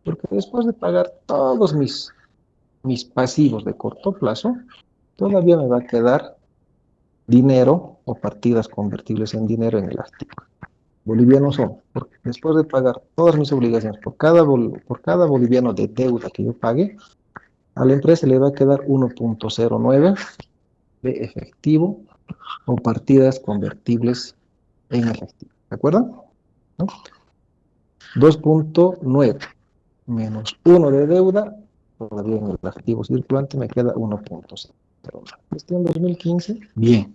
Speaker 1: Porque después de pagar todos mis pasivos de corto plazo, todavía me va a quedar dinero o partidas convertibles en dinero en el activo. Bolivianos son, porque después de pagar todas mis obligaciones por cada boliviano de deuda que yo pague, a la empresa le va a quedar 1.09 de efectivo o partidas convertibles en efectivo. ¿De acuerdo? ¿No? 2.9 menos 1 de deuda, todavía en el activo circulante me queda 1.0. Gestión 2015, bien.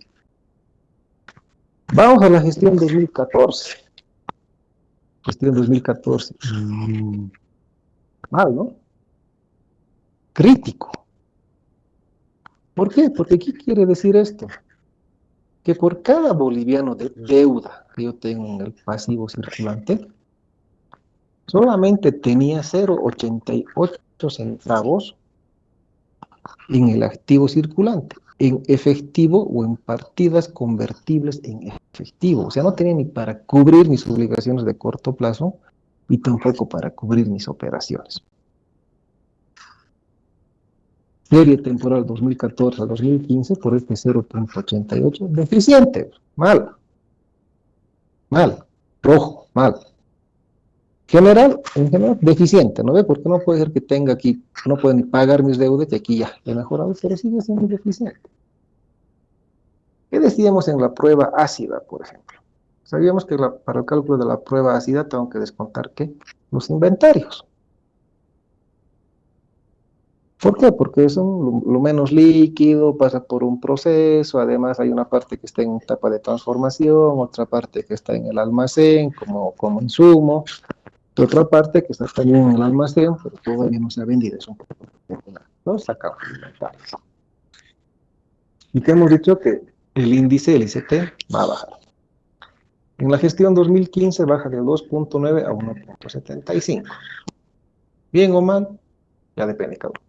Speaker 1: Vamos a la gestión 2014. Gestión 2014. Mal, ¿no? Crítico. ¿Por qué? Porque ¿qué quiere decir esto? Que por cada boliviano de deuda que yo tengo en el pasivo circulante, solamente tenía 0.88 centavos en el activo circulante, en efectivo o en partidas convertibles en efectivo. O sea, no tenía ni para cubrir mis obligaciones de corto plazo y tampoco para cubrir mis operaciones. Serie temporal 2014 a 2015 por este 0.88, deficiente, mal, rojo, mal. En general, deficiente, ¿no ve? Porque no puede ser que tenga aquí, no puede ni pagar mis deudas y aquí ya he mejorado, pero sigue siendo deficiente. ¿Qué decíamos en la prueba ácida, por ejemplo? Sabíamos que para el cálculo de la prueba ácida tengo que descontar, ¿qué? Los inventarios. ¿Por qué? Porque son lo menos líquido, pasa por un proceso, además hay una parte que está en etapa de transformación, otra parte que está en el almacén como insumo, y otra parte que está también en el almacén, pero todavía no se ha vendido, es un poco particular. Entonces sacamos el inventario. Y que hemos dicho que el índice, el ICT, va a bajar. En la gestión 2015 baja de 2.9 a 1.75. ¿Bien o mal? Ya depende cada uno.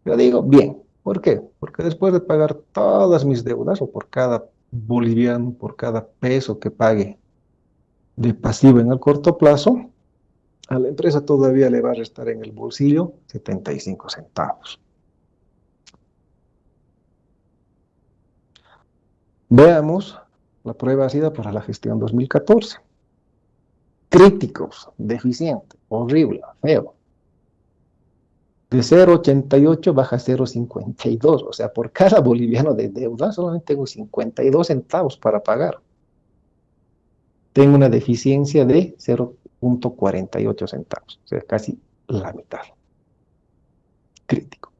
Speaker 1: Yo digo bien. ¿Por qué? Porque después de pagar todas mis deudas, o por cada boliviano, por cada peso que pague de pasivo en el corto plazo, a la empresa todavía le va a restar en el bolsillo 75 centavos. Veamos la prueba ácida para la gestión 2014. Críticos, deficiente, horrible, feo. De 0.88 baja a 0.52, o sea, por cada boliviano de deuda solamente tengo 52 centavos para pagar. Tengo una deficiencia de 0.48 centavos, o sea, casi la mitad. Crítico.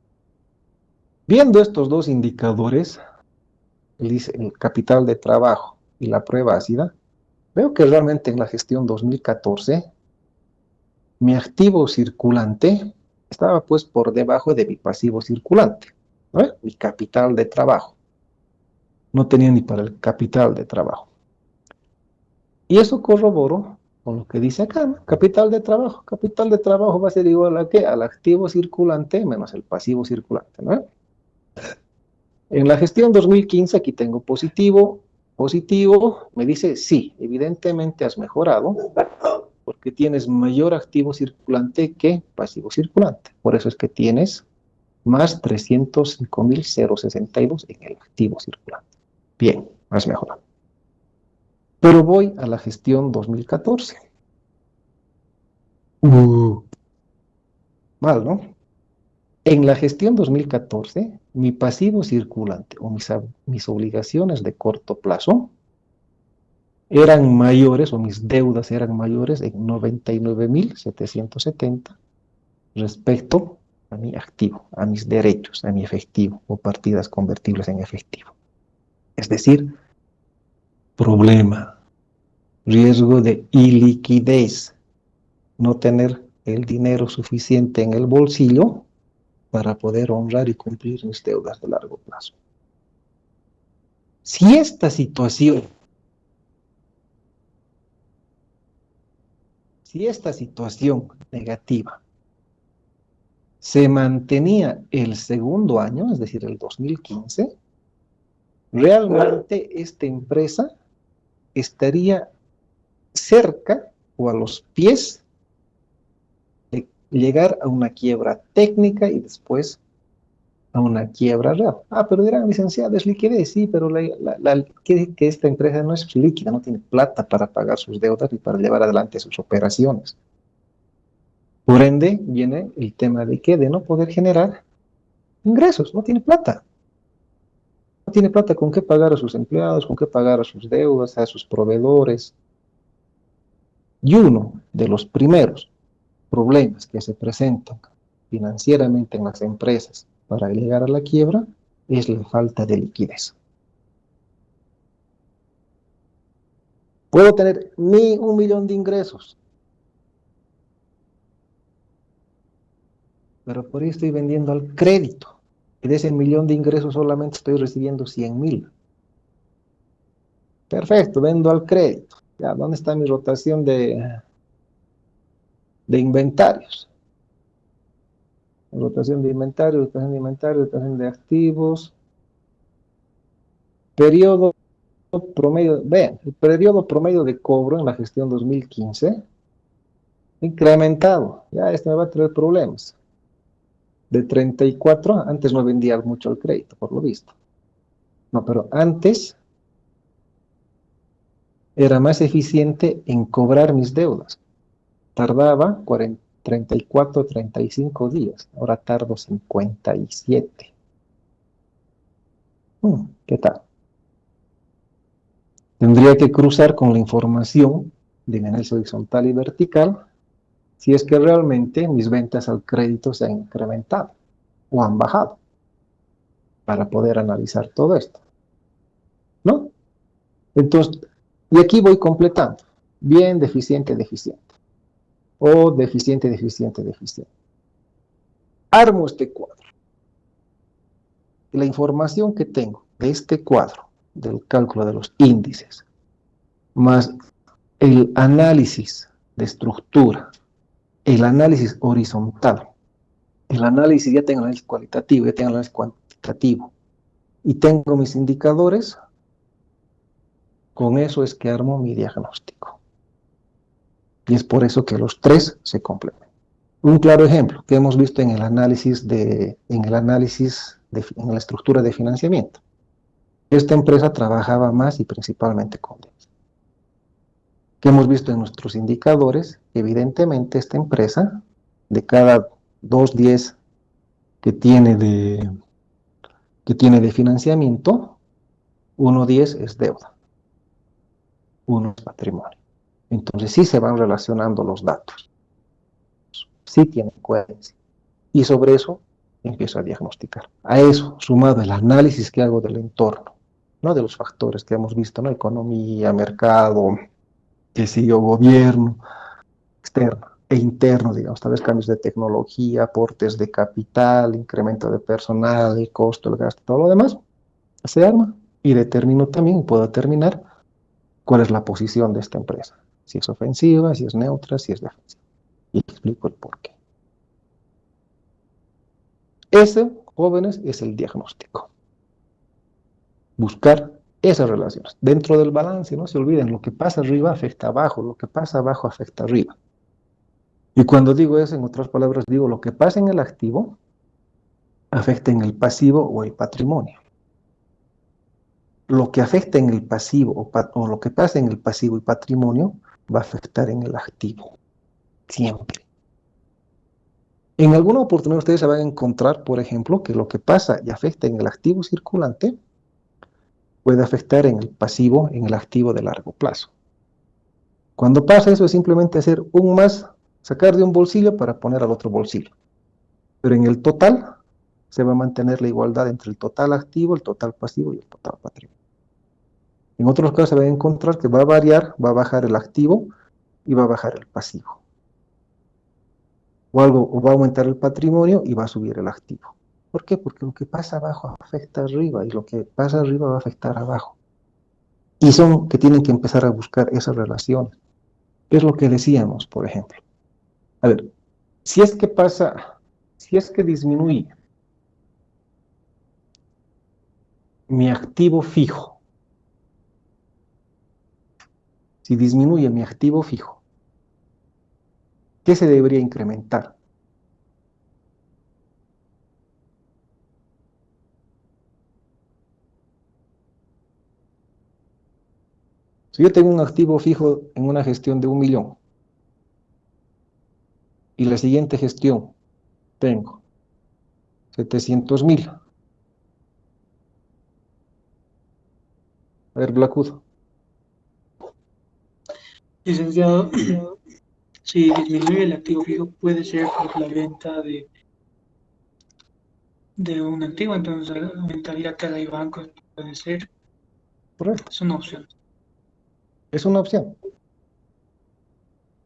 Speaker 1: Viendo estos dos indicadores, el capital de trabajo y la prueba ácida, veo que realmente en la gestión 2014, mi activo circulante estaba pues por debajo de mi pasivo circulante, ¿no? Mi capital de trabajo. No tenía ni para el capital de trabajo. Y eso corroboro con lo que dice acá, ¿no? Capital de trabajo. Capital de trabajo va a ser igual a ¿qué? Al activo circulante menos el pasivo circulante, ¿no? En la gestión 2015, aquí tengo positivo, me dice sí, evidentemente has mejorado, porque tienes mayor activo circulante que pasivo circulante. Por eso es que tienes más 305.062 en el activo circulante. Bien, has mejorado. Pero voy a la gestión 2014. Mal, ¿no? En la gestión 2014, mi pasivo circulante o mis obligaciones de corto plazo eran mayores, o mis deudas eran mayores en 99.770 respecto a mi activo, a mis derechos, a mi efectivo o partidas convertibles en efectivo. Es decir, problema, riesgo de iliquidez, no tener el dinero suficiente en el bolsillo para poder honrar y cumplir mis deudas de largo plazo. Si esta situación negativa se mantenía el segundo año, es decir, el 2015, realmente esta empresa estaría cerca o a los pies de llegar a una quiebra técnica y después a una quiebra real. Pero dirán, licenciado, es liquidez, sí, pero que esta empresa no es líquida, no tiene plata para pagar sus deudas y para llevar adelante sus operaciones. Por ende, viene el tema de que de no poder generar ingresos, no tiene plata. No tiene plata con qué pagar a sus empleados, con qué pagar a sus deudas, a sus proveedores. Y uno de los primeros problemas que se presentan financieramente en las empresas para llegar a la quiebra es la falta de liquidez. Puedo tener 1.000.000 de ingresos, pero por ahí estoy vendiendo al crédito. Y de ese 1.000.000 de ingresos solamente estoy recibiendo 100.000. Perfecto, vendo al crédito. Ya, ¿dónde está mi rotación de inventarios? Rotación de inventarios, rotación de activos. Periodo promedio, vean, el periodo promedio de cobro en la gestión 2015 incrementado. Ya esto me va a traer problemas. De 34, antes no vendía mucho el crédito, por lo visto. No, pero antes era más eficiente en cobrar mis deudas. Tardaba 34, 35 días. Ahora tardo 57. ¿Qué tal? Tendría que cruzar con la información de análisis horizontal y vertical si es que realmente mis ventas al crédito se han incrementado o han bajado para poder analizar todo esto, ¿no? Entonces, y aquí voy completando. Bien, deficiente, deficiente. O deficiente, deficiente, deficiente. Armo este cuadro. La información que tengo de este cuadro, del cálculo de los índices, más el análisis de estructura, el análisis horizontal, el análisis, ya tengo análisis cualitativo, ya tengo análisis cuantitativo, y tengo mis indicadores, con eso es que armo mi diagnóstico. Y es por eso que los tres se complementan. Un claro ejemplo que hemos visto en la estructura de financiamiento. Esta empresa trabajaba más y principalmente con deudas. Que hemos visto en nuestros indicadores, evidentemente esta empresa, de cada 2.10 que tiene de financiamiento, 1.10 es deuda, 1 es patrimonio. Entonces sí se van relacionando los datos, sí tienen coherencia. Y sobre eso empiezo a diagnosticar. A eso, sumado el análisis que hago del entorno, no de los factores que hemos visto, ¿no? Economía, mercado, qué sé yo, gobierno, externo e interno, digamos, tal vez cambios de tecnología, aportes de capital, incremento de personal, el costo, el gasto, todo lo demás, se arma y determino también, puedo determinar cuál es la posición de esta empresa, si es ofensiva, si es neutra, si es defensiva. Y explico el porqué. Ese, jóvenes, es el diagnóstico. Buscar esas relaciones. Dentro del balance, no se olviden, lo que pasa arriba afecta abajo, lo que pasa abajo afecta arriba. Y cuando digo eso, en otras palabras, digo lo que pasa en el activo afecta en el pasivo o el patrimonio. Lo que afecta en el pasivo o lo que pasa en el pasivo y patrimonio va a afectar en el activo. Siempre. En alguna oportunidad ustedes se van a encontrar, por ejemplo, que lo que pasa y afecta en el activo circulante puede afectar en el pasivo, en el activo de largo plazo. Cuando pasa eso es simplemente hacer un más, sacar de un bolsillo para poner al otro bolsillo. Pero en el total se va a mantener la igualdad entre el total activo, el total pasivo y el total patrimonio. En otros casos se va a encontrar que va a variar, va a bajar el activo y va a bajar el pasivo. O va a aumentar el patrimonio y va a subir el activo. ¿Por qué? Porque lo que pasa abajo afecta arriba y lo que pasa arriba va a afectar abajo. Y son que tienen que empezar a buscar esas relaciones. Es lo que decíamos, por ejemplo. A ver, si es que disminuye mi activo fijo, si disminuye mi activo fijo, ¿qué se debería incrementar? Si yo tengo un activo fijo en una gestión de 1.000.000 y la siguiente gestión tengo 700.000. A ver, Blacudo.
Speaker 7: Licenciado, si disminuye el activo fijo puede ser por la venta de un activo, entonces aumentaría cada banco, puede ser,
Speaker 1: Correcto.
Speaker 7: es una opción.
Speaker 1: Es una opción.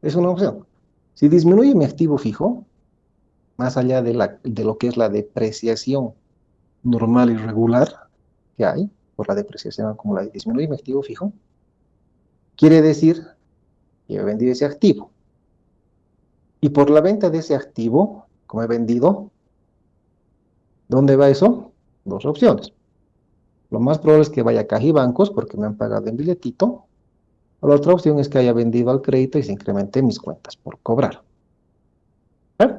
Speaker 1: Es una opción. Si disminuye mi activo fijo, más allá de lo que es la depreciación normal y regular que hay, por la depreciación acumulada y disminuye mi activo fijo, quiere decir que he vendido ese activo. Y por la venta de ese activo, como he vendido, ¿dónde va eso? Dos opciones. Lo más probable es que vaya a Caja y Bancos porque me han pagado en billetito. O la otra opción es que haya vendido al crédito y se incrementen mis cuentas por cobrar. ¿Eh?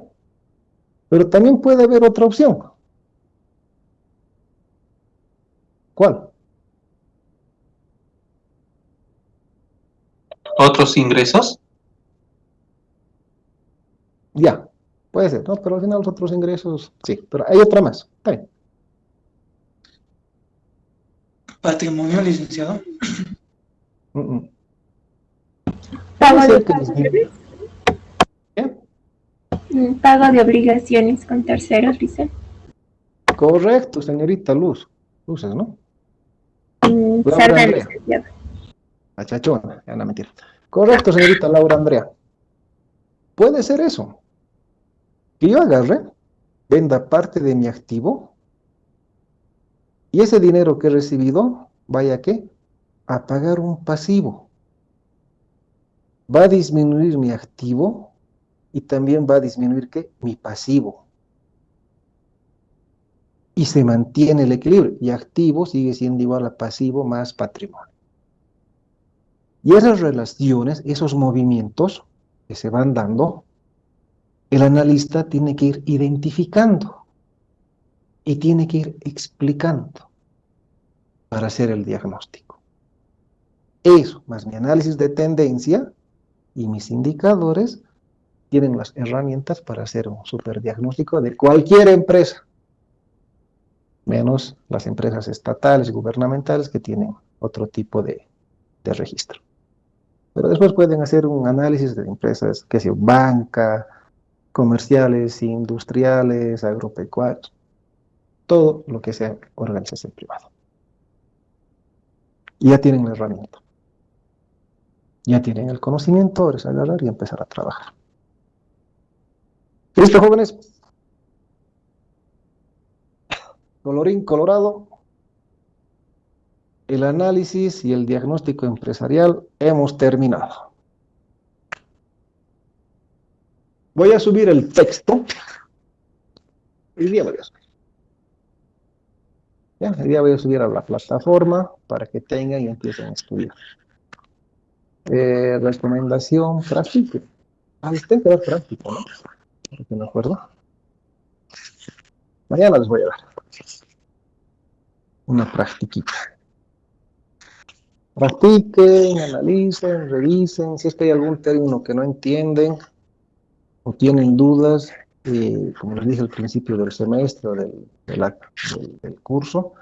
Speaker 1: Pero también puede haber otra opción. ¿Cuál?
Speaker 3: ¿Otros ingresos?
Speaker 1: Ya, puede ser, ¿no? Pero al final los otros ingresos, sí, pero hay otra más. Está bien.
Speaker 7: Patrimonio, licenciado.
Speaker 1: Mm, mm.
Speaker 2: Pago
Speaker 1: Puede
Speaker 2: de
Speaker 1: ser que disminuya. ¿Qué?
Speaker 8: Pago de obligaciones con terceros, dice.
Speaker 1: Correcto, señorita Luz. Luces, ¿no? Laura
Speaker 8: Sarna,
Speaker 1: Andrea.
Speaker 8: licenciado.
Speaker 1: La chachona, ya no mentira. Correcto, señorita Laura Andrea. Puede ser eso. Que yo agarre, venda parte de mi activo y ese dinero que he recibido, vaya a ¿qué? A pagar un pasivo. Va a disminuir mi activo y también va a disminuir ¿qué? Mi pasivo. Y se mantiene el equilibrio. Y activo sigue siendo igual a pasivo más patrimonio. Y esas relaciones, esos movimientos que se van dando, el analista tiene que ir identificando y tiene que ir explicando para hacer el diagnóstico. Eso, más mi análisis de tendencia y mis indicadores, tienen las herramientas para hacer un superdiagnóstico de cualquier empresa, menos las empresas estatales y gubernamentales que tienen otro tipo de registro. Pero después pueden hacer un análisis de empresas, que sea banca, comerciales, industriales, agropecuarios, todo lo que sea organización privada. Y ya tienen la herramienta. Ya tienen el conocimiento, ahora es agarrar y empezar a trabajar. ¿Listo, jóvenes? Colorín colorado, el análisis y el diagnóstico empresarial hemos terminado. Voy a subir el texto. Hoy día voy a subir. Ya, hoy día voy a subir a la plataforma para que tengan y empiecen a estudiar. Recomendación, practique. Usted que dar práctico, ¿no? Porque me acuerdo. Mañana les voy a dar una practiquita. Practiquen, analicen, revisen. Si es que hay algún término que no entienden o tienen dudas, como les dije al principio del semestre o del curso,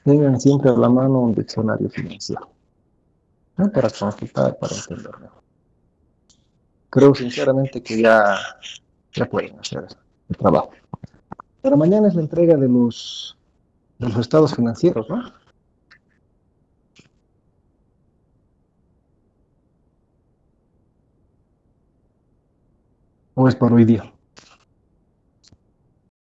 Speaker 1: tengan siempre a la mano un diccionario financiero, ¿no? Para consultar, para entender mejor. Creo sinceramente que ya pueden hacer el trabajo. Pero mañana es la entrega de los estados financieros, ¿no? ¿O es para hoy día?